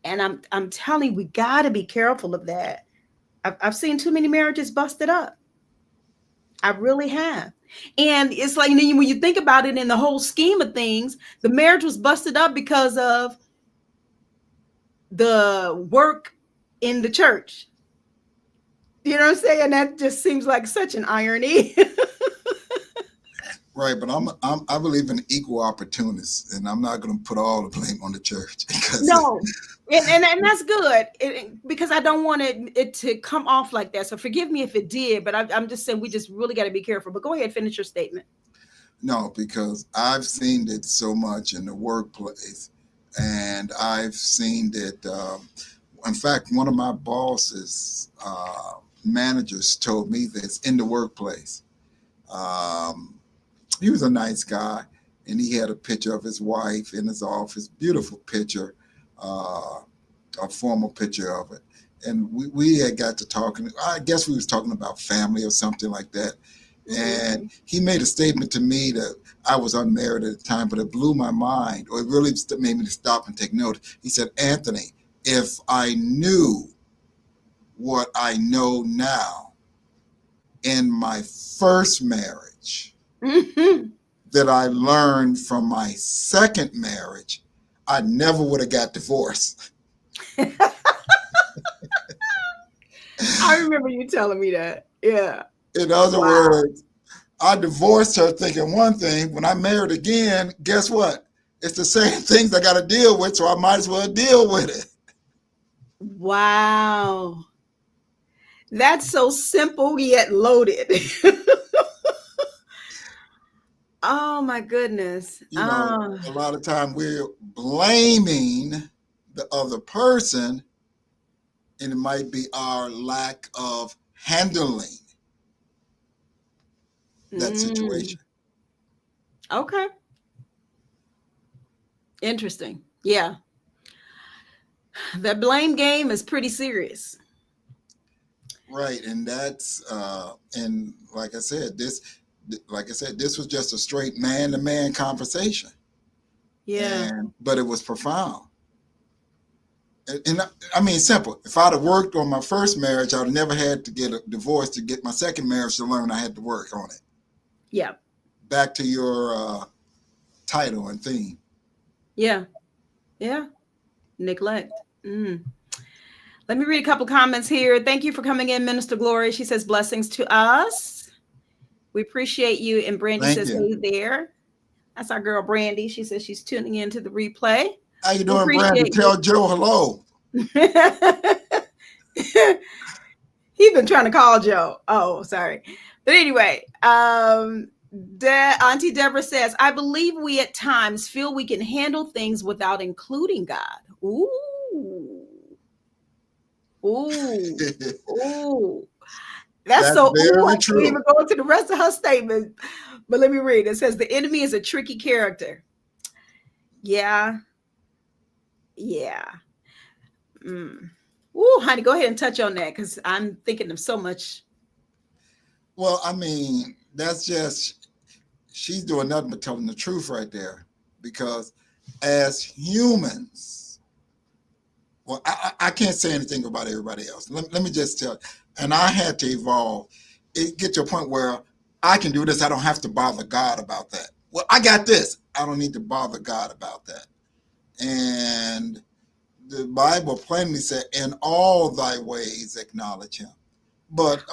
And I'm telling you, we got to be careful of that. I've seen too many marriages busted up. I really have. And it's like, when you think about it in the whole scheme of things, the marriage was busted up because of the work in the church. You know what I'm saying? That just seems like such an irony. Right, but I believe in equal opportunists, and I'm not going to put all the blame on the church because No. And that's good, because I don't want it to come off like that. So forgive me if it did, but I'm just saying we just really got to be careful. But go ahead, finish your statement. no, because I've seen it so much in the workplace, and I've seen it. In fact, one of my bosses, managers, told me this in the workplace. Um, he was a nice guy, and he had a picture of his wife in his office, beautiful picture, uh, a formal picture of it. And we had got to talking. I guess we was talking about family or something like that. And Hmm. he made a statement to me that I was unmarried at the time, but it blew my mind, or it really made me stop and take note. He said, "Anthony, if I knew what I know now in my first marriage Hmm. that I learned from my second marriage, I never would have got divorced." I remember you telling me that. Yeah. In other Wow. words, I divorced her thinking one thing. When I married again, guess what? It's the same things I got to deal with, so I might as well deal with it. Wow. That's so simple yet loaded. Oh my goodness. A lot of time we're blaming the other person, and it might be our lack of handling that Mm, situation. okay. Interesting. Yeah. That blame game is pretty serious. Right, and and like I said, this was just a straight man to man conversation, Yeah. and but it was profound. And I mean, simple. If I'd have worked on my first marriage, I'd have never had to get a divorce to get my second marriage to learn I had to work on it. Yeah. Back to your title and theme. Yeah. Yeah. Neglect. Mm. Let me read a couple comments here. Thank you for coming in, Minister Glory. She says blessings to us. We appreciate you. And Brandy Thank says, you. hey there. That's our girl Brandy. She says she's tuning into the replay. How you We doing, Brandy? appreciate you. Tell Joe hello. He's been trying to call Joe. Oh, sorry. But anyway, Auntie Deborah says, I believe we at times feel we can handle things without including God. Ooh. Ooh. Ooh. That's That's so, ooh, I very can't even true. go into the rest of her statement. But let me read. It says, the enemy is a tricky character. Yeah. Yeah. Mm. Ooh, honey, go ahead and touch on that because I'm thinking of so much. Well, I mean, that's just she's doing nothing but telling the truth right there. Because as humans, well, I can't say anything about everybody else. Let me just tell you. And I had to evolve. It get to a point where I can do this. I don't have to bother God about that. Well, I got this. I don't need to bother God about that. And the Bible plainly said, "In all thy ways acknowledge Him." But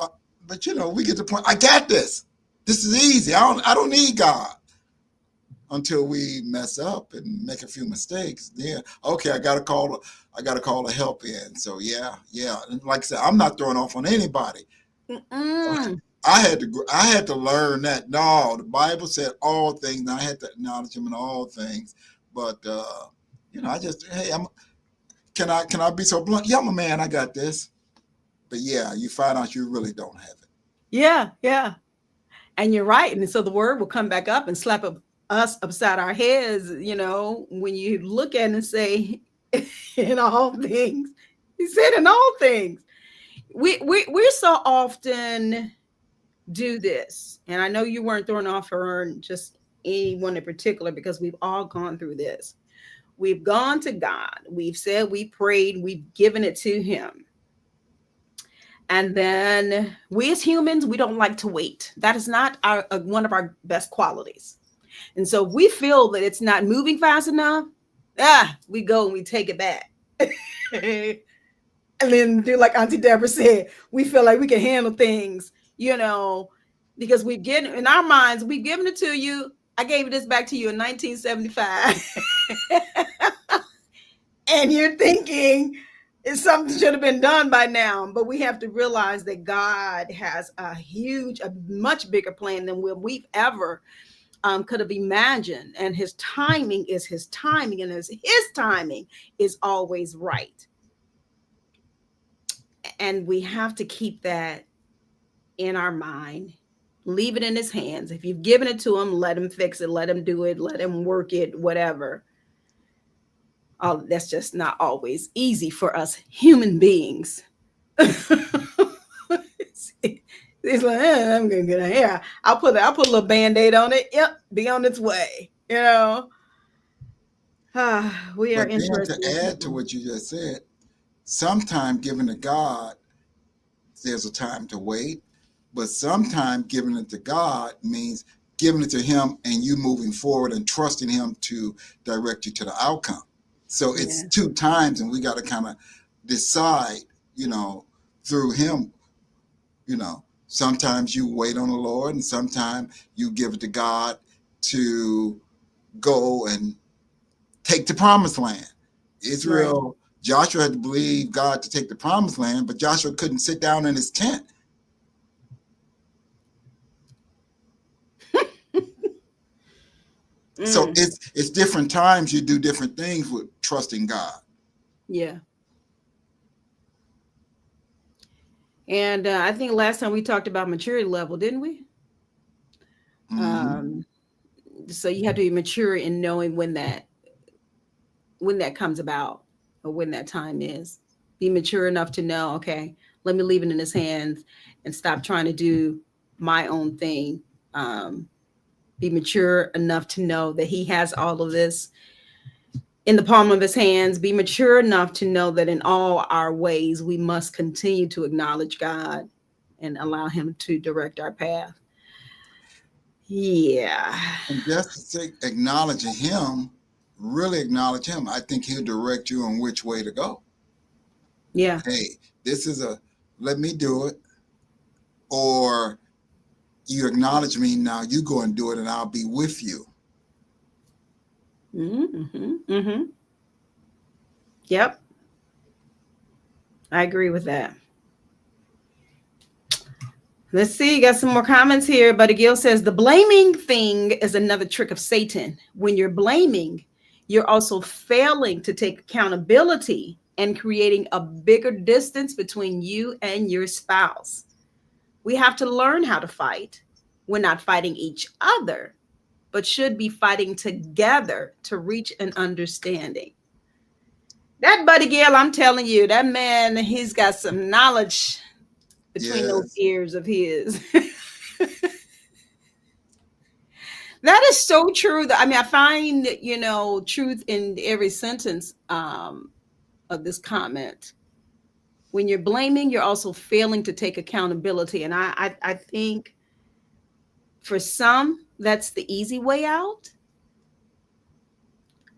we get to the point. I got this. This is easy. I don't need God until we mess up and make a few mistakes. Then okay, I got to call a help in. So yeah. And like I said, I'm not throwing off on anybody. Mm-mm. I had to learn that. No, the Bible said all things, and I had to acknowledge Him in all things. But I just hey, can I be so blunt? Yeah, I'm a man. I got this. But yeah, you find out you really don't have it. Yeah, yeah. And you're right. And so the word will come back up and slap us upside our heads, when you look at it and say, in all things. He said in all things. We so often do this. And I know you weren't thrown off for just anyone in particular because we've all gone through this. We've gone to God. We've said we prayed. We've given it to Him. And then we as humans, we don't like to wait. That is not one of our best qualities. And so if we feel that it's not moving fast enough, we go and we take it back. And then do like Auntie Deborah said, we feel like we can handle things, because we've given in our minds, we've given it to you. I gave this back to you in 1975. And you're thinking it's something should have been done by now. But we have to realize that God has a much bigger plan than we've ever could have imagined. And His timing is His timing, and His timing is always right. And we have to keep that in our mind. Leave it in His hands. If you've given it to Him, let Him fix it, let Him do it, let Him work it, whatever. That's just not always easy for us human beings. It's like, I'm gonna get a hair. I'll put a little band-aid on it. Yep, be on its way. We are But then to interesting add to people. what you just said, sometime giving to God, there's a time to wait. But sometime giving it to God means giving it to Him and you moving forward and trusting Him to direct you to the outcome. So it's Yeah, two times, and we got to kind of decide, through Him, sometimes you wait on the Lord, and sometimes you give it to God to go and take the promised land. right. Israel, Joshua had to believe God to take the promised land, but Joshua couldn't sit down in his tent. So Mm, it's different times you do different things with trusting God. yeah. And I think last time we talked about maturity level, didn't we? Mm-hmm. Um, so you have to be mature in knowing when that comes about or when that time is. Be mature enough to know, okay, let me leave it in His hands and stop trying to do my own thing. Um, be mature enough to know that He has all of this in the palm of His hands. Be mature enough to know that in all our ways, we must continue to acknowledge God and allow Him to direct our path. Yeah. And just to say, acknowledging Him, really acknowledge Him, I think He'll direct you on which way to go. Yeah. Hey, this is let me do it, or you acknowledge me, now you go and do it, and I'll be with you. Mm-hmm. Mm-hmm. Yep. I agree with that. Let's see. Got some more comments here. Buddy Gill says the blaming thing is another trick of Satan. When you're blaming, you're also failing to take accountability and creating a bigger distance between you and your spouse. We have to learn how to fight. We're not fighting each other, but should be fighting together to reach an understanding. That Buddy Gill, I'm telling you, that man, he's got some knowledge between those Yes, ears of his. That is so true. I mean, I find, truth in every sentence of this comment. When you're blaming, you're also failing to take accountability. And I think For some, that's the easy way out.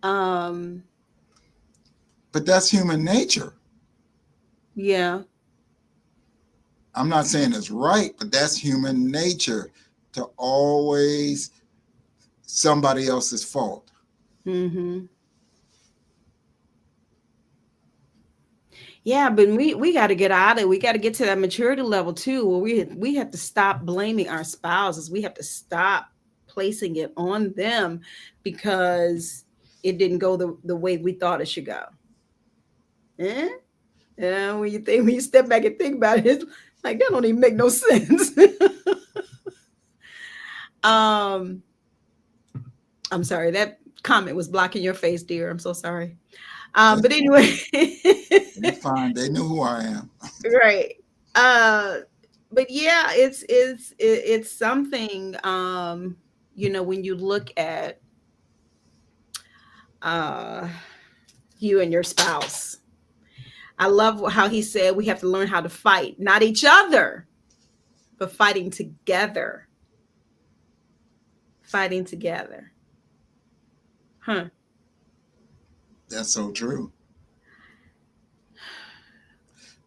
Um, But that's human nature. yeah. I'm not saying it's right, but that's human nature to always somebody else's fault. Hmm. Yeah, but we got to get out of it. We got to get to that maturity level too, where we have to stop blaming our spouses. We have to stop placing it on them because it didn't go the way we thought it should go. Eh? Yeah, when you step back and think about it, it's like that don't even make no sense. um, I'm sorry, that comment was blocking your face, dear. I'm so sorry. But That's anyway, It's fine. They knew who I am. right. Uh, but yeah, it's something. When you look at uh you and your spouse, I love how he said we have to learn how to fight, not each other, but fighting together. Fighting together. Huh. That's so true.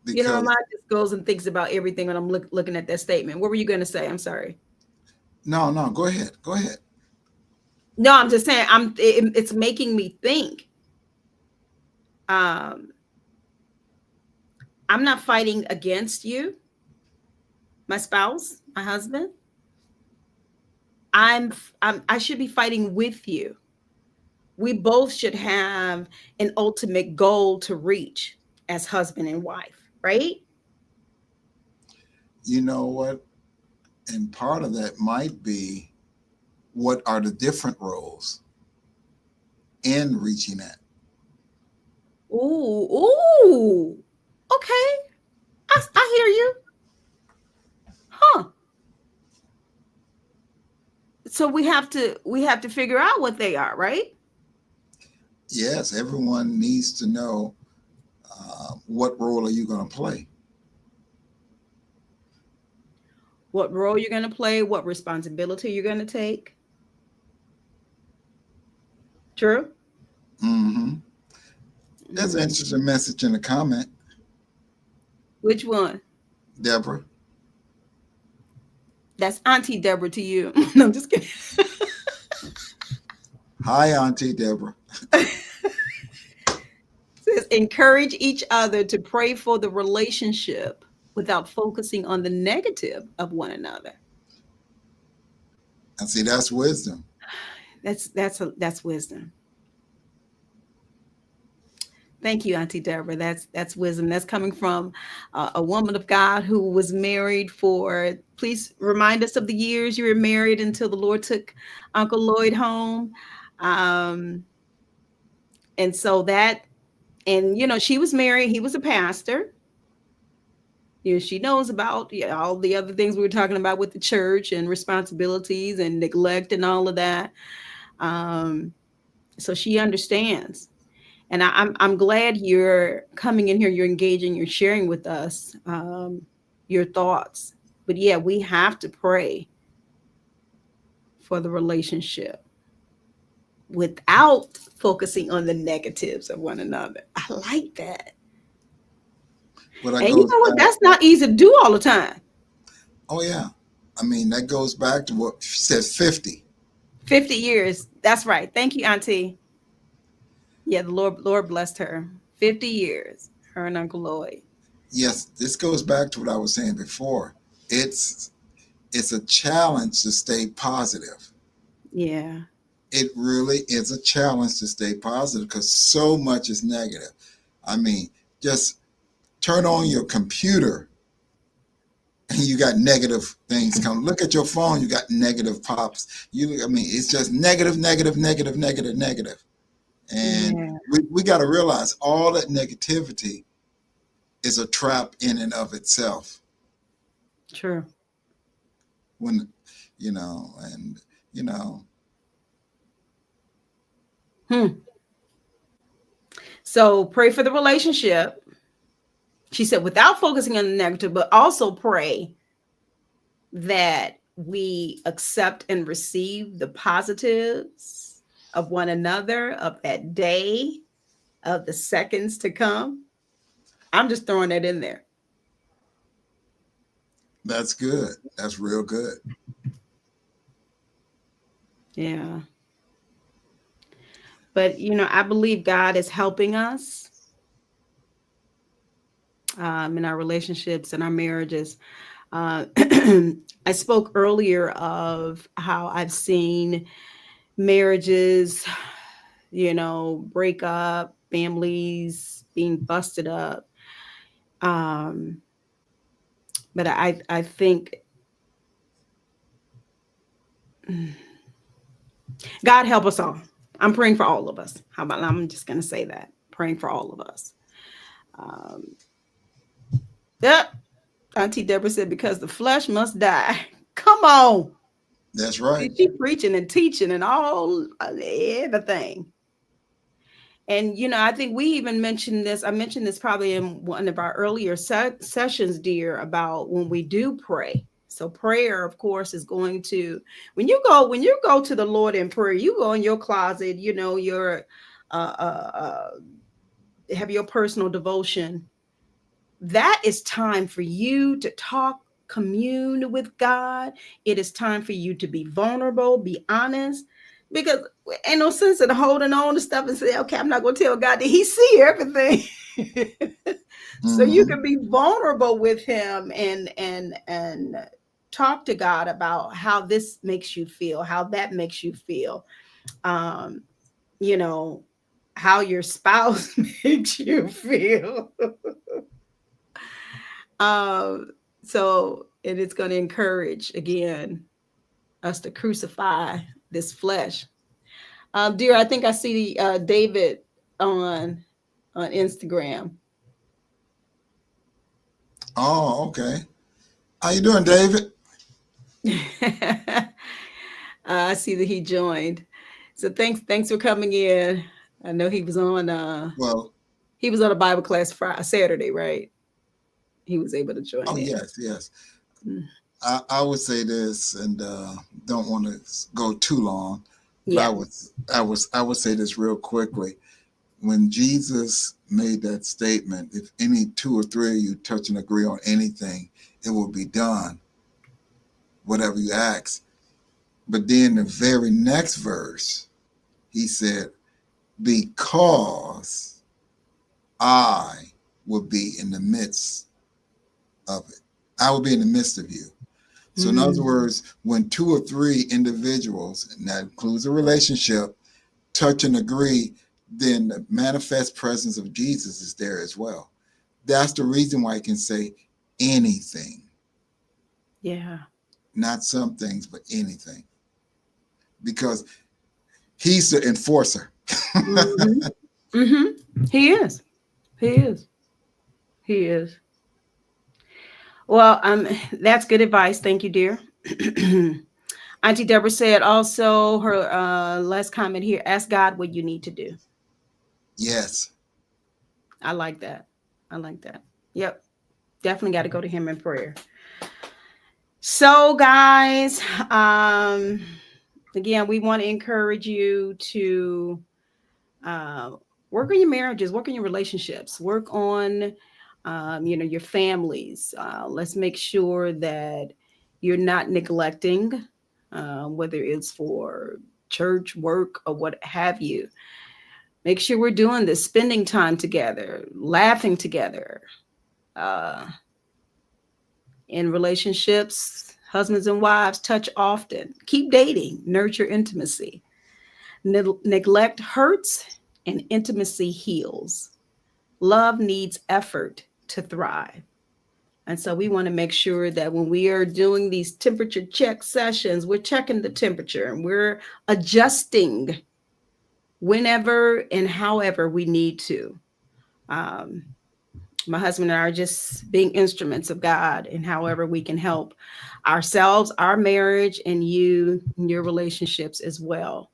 My Because mind just goes and thinks about everything when I'm looking at that statement. What were you going to say? I'm sorry. no, no, go ahead. Go ahead. No, I'm just saying it's making me think. Um, I'm not fighting against you, my spouse, my husband. I should be fighting with you. We both should have an ultimate goal to reach as husband and wife, right? You know what? And part of that might be what are the different roles in reaching that? Ooh, ooh. Okay. I hear you. Huh. So we have to figure out what they are, right? Yes, everyone needs to know what role are you going to play. What role you're going to play, what responsibility you're going to take. True. Hmm. That's an Hmm. interesting message in the comment, Which one? Deborah. That's Auntie Deborah to you. No, I'm just kidding. Hi, Auntie Deborah. Says encourage each other to pray for the relationship without focusing on the negative of one another. I see that's wisdom. That's wisdom. Thank you, Auntie Deborah. That's wisdom. That's coming from a woman of God who was married for. Please remind us of the years you were married until the Lord took Uncle Lloyd home. Um, and so that, and she was married. He was a pastor. She knows about all the other things we were talking about with the church and responsibilities and neglect and all of that. Um, so she understands. And I'm glad you're coming in here, you're engaging, you're sharing with us your thoughts. But yeah, we have to pray for the relationship without focusing on the negatives of one another. I like that. But that And you goes know what? back. That's not easy to do all the time. Oh, yeah. I mean, that goes back to what she said 50. 50 years. That's right. Thank you, Auntie. Yeah, the Lord blessed her. 50 years, her and Uncle Lloyd. Yes, this goes back to what I was saying before. It's it's a challenge to stay positive. Yeah. It really is a challenge to stay positive because so much is negative. I mean, just turn on your computer and you got negative things come. Look at your phone, you got negative pops. I mean, it's just negative, negative, negative, negative, negative. And Yeah. we got to realize all that negativity is a trap in and of itself. True. When, and, you know, Hmm. So pray for the relationship. She said, without focusing on the negative, but also pray that we accept and receive the positives of one another, of that day, of the seconds to come. I'm just throwing that in there. That's good. That's real good. Yeah. But, I believe God is helping us in our relationships and our marriages. Uh, I spoke earlier of how I've seen marriages, break up, families being busted up. Um, but I think God help us all. I'm praying for all of us. How about I'm just going to say that, praying for all of us. Um, yep. Auntie Deborah said, because the flesh must die. Come on. That's right. See, she preaching and teaching and all everything. And I think we even mentioned this. I mentioned this probably in one of our earlier sessions, dear, about when we do pray. So prayer, of course, is going to when you go to the Lord in prayer, you go in your closet, your uh, uh, uh, have your personal devotion. That is time for you to talk, commune with God. It is time for you to be vulnerable, be honest, because ain't no sense in holding on to stuff and say, okay, I'm not going to tell God that He see everything. So you Hmm. can be vulnerable with Him and talk to God about how this makes you feel, how that makes you feel. Um, you know, how your spouse makes you feel. Um, so, and it's going to encourage again us to crucify this flesh. Dear, I think I see David on Instagram. Oh, okay. How you doing, David? I see that he joined. So thanks for coming in. I know Well, he was on a Bible class Friday, Saturday, right? He was able to join oh in. yes, yes. Mm. I would say this, and don't want to go too long, but Yeah. I would say this real quickly. When Jesus made that statement, if any two or three of you touch and agree on anything, it will be done, whatever you ask. But then the very next verse, he said, because I will be in the midst of it. I will be in the midst of you. So, in other Mm. words, when two or three individuals, and that includes a relationship, touch and agree, then the manifest presence of Jesus is there as well. That's the reason why I can say anything, Yeah. not some things, but anything, because he's the enforcer. Hmm. Hmm. He is. He is. He is. Well, that's good advice. Thank you, dear. Auntie Deborah said also her last comment here, ask God what you need to do. Yes. I like that. I like that. Yep. Definitely got to go to him in prayer. So, guys, um, again, we want to encourage you to uh, work on your marriages, work on your relationships, work on, your families. Let's make sure that you're not neglecting, whether it's for church, work, or what have you. Make sure we're doing this, spending time together, laughing together, uh, in relationships. Husbands and wives touch often. Keep dating, nurture intimacy. Neglect hurts and intimacy heals. Love needs effort to thrive. And so we want to make sure that when we are doing these temperature check sessions, we're checking the temperature and we're adjusting whenever and however we need to. Um, my husband and I are just being instruments of God and however we can help ourselves, our marriage, and you, and your relationships as well.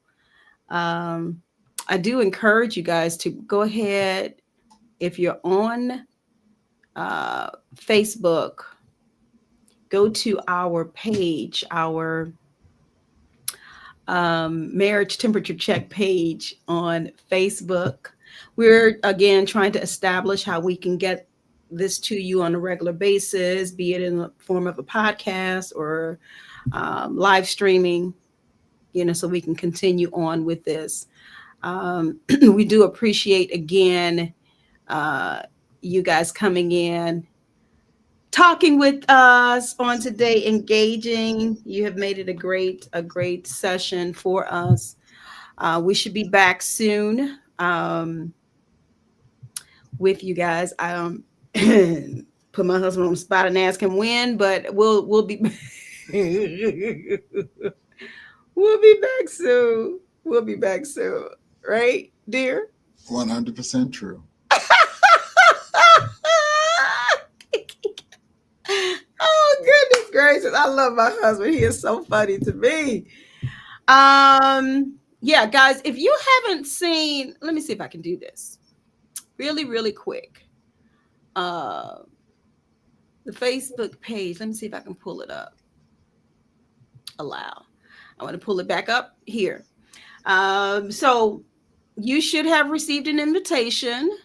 Um, I do encourage you guys to go ahead if you're on uh, Facebook, go to our page, our marriage temperature check page on Facebook. We're again trying to establish how we can get this to you on a regular basis, be it in the form of a podcast or live streaming, so we can continue on with this. We do appreciate again uh, you guys coming in, talking with us on today, engaging. You have made it a great session for us. We should be back soon with you guys. Put my husband on the spot and ask him when, but we'll be we'll be back soon. We'll be back soon, right, dear? 100% true. Oh goodness gracious! I love my husband. He is so funny to me. Yeah, guys, if you haven't seen, let me see if I can do this really, really quick. Uh, the Facebook page. Let me see if I can pull it up. Allow. I want to pull it back up here. So you should have received an invitation.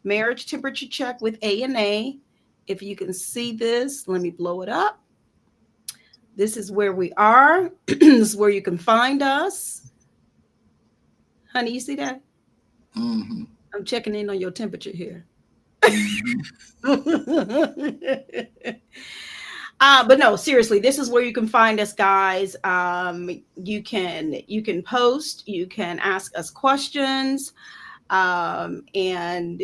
Marriage temperature check with A&A. If you can see this, let me blow it up. This is where we are. This is where you can find us. Honey, you see that? Mm-hmm. I'm checking in on your temperature here. But no, seriously, this is where you can find us, guys. You can post, you can ask us questions, and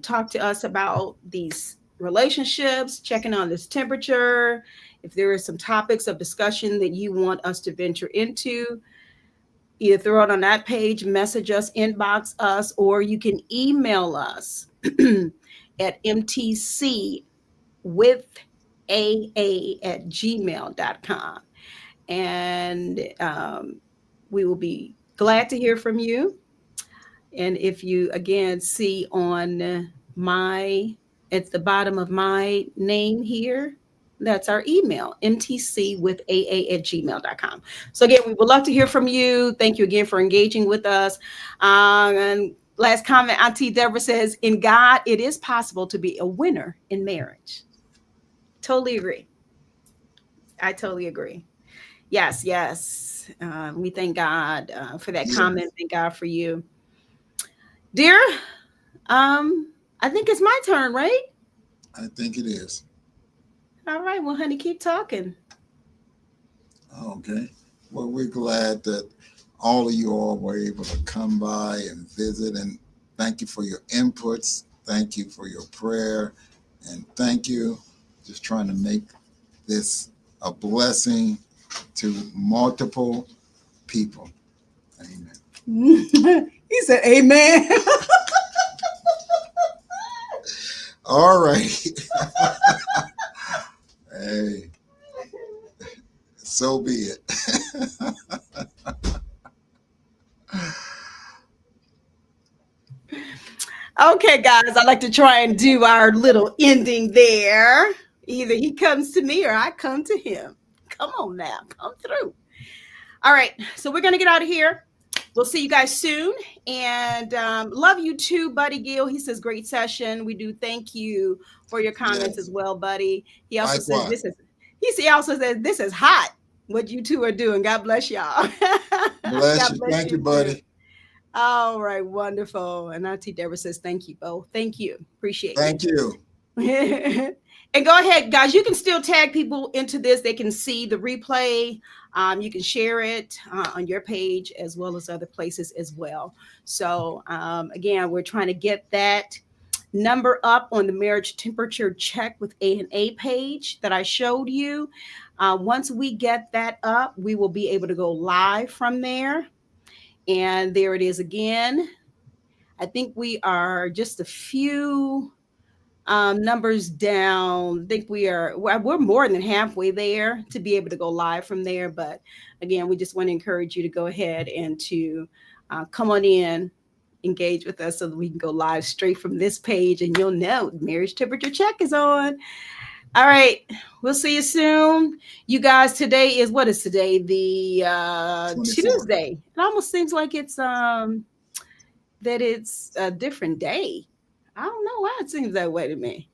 talk to us about these relationships, checking on this temperature. If there are some topics of discussion that you want us to venture into, either throw it on that page, message us, inbox us, or you can email us at mtc with aa@gmail.com. And we will be glad to hear from you. And if you again see on at the bottom of my name here, that's our email, mtc with aa@gmail.com. So again, we would love to hear from you. Thank you again for engaging with us. And last comment, Auntie Deborah says, in God, it is possible to be a winner in marriage. Totally agree. I totally agree. Yes, yes. We thank God for that Yeah, comment. Thank God for you. Dear, I think it's my turn, right? I think it is. All right. Well, honey, keep talking. Okay. Well, we're glad that all of you all were able to come by and visit. And thank you for your inputs. Thank you for your prayer. And thank you. Just trying to make this a blessing to multiple people. Amen. He said, Amen. All right. Hey, so be it. Okay, guys, I like to try and do our little ending there. Either he comes to me or I come to him. Come on now, come through. All right, so we're going to get out of here. We'll see you guys soon. And love you too, Buddy Gill. He says, great session. We do thank you for your comments as Yes. well, Buddy. He also says, Likewise. he also says, this is hot, what you two are doing. God bless y'all. Bless God you. bless Thank you, you too. buddy. All right, wonderful. And Auntie Deborah says, thank you both. Thank you. Appreciate you. Thank you. And go ahead, guys. You can still tag people into this. They can see the replay. You can share it on your page as well as other places as well. So, again, we're trying to get that number up on the marriage temperature check with A&A page that I showed you. Once we get that up, we will be able to go live from there. And there it is again. I think we are just a few numbers down. I think we're more than halfway there to be able to go live from there. But again, we just want to encourage you to go ahead and to come on in, engage with us so that we can go live straight from this page, and you'll know marriage temperature check is on. All right. We'll see you soon. You guys, today is what is today? The 24th. Tuesday. It almost seems like it's a different day. I don't know why it seems that way to me.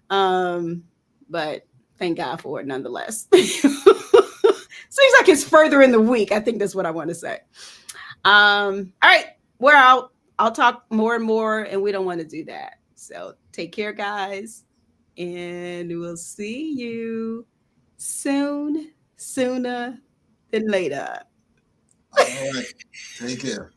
Um, but thank God for it nonetheless. Seems like it's further in the week. I think that's what I want to say. All right, we're out. I'll talk more and more, and we don't want to do that. So take care, guys, and we'll see you soon, sooner than later. All right. Take care.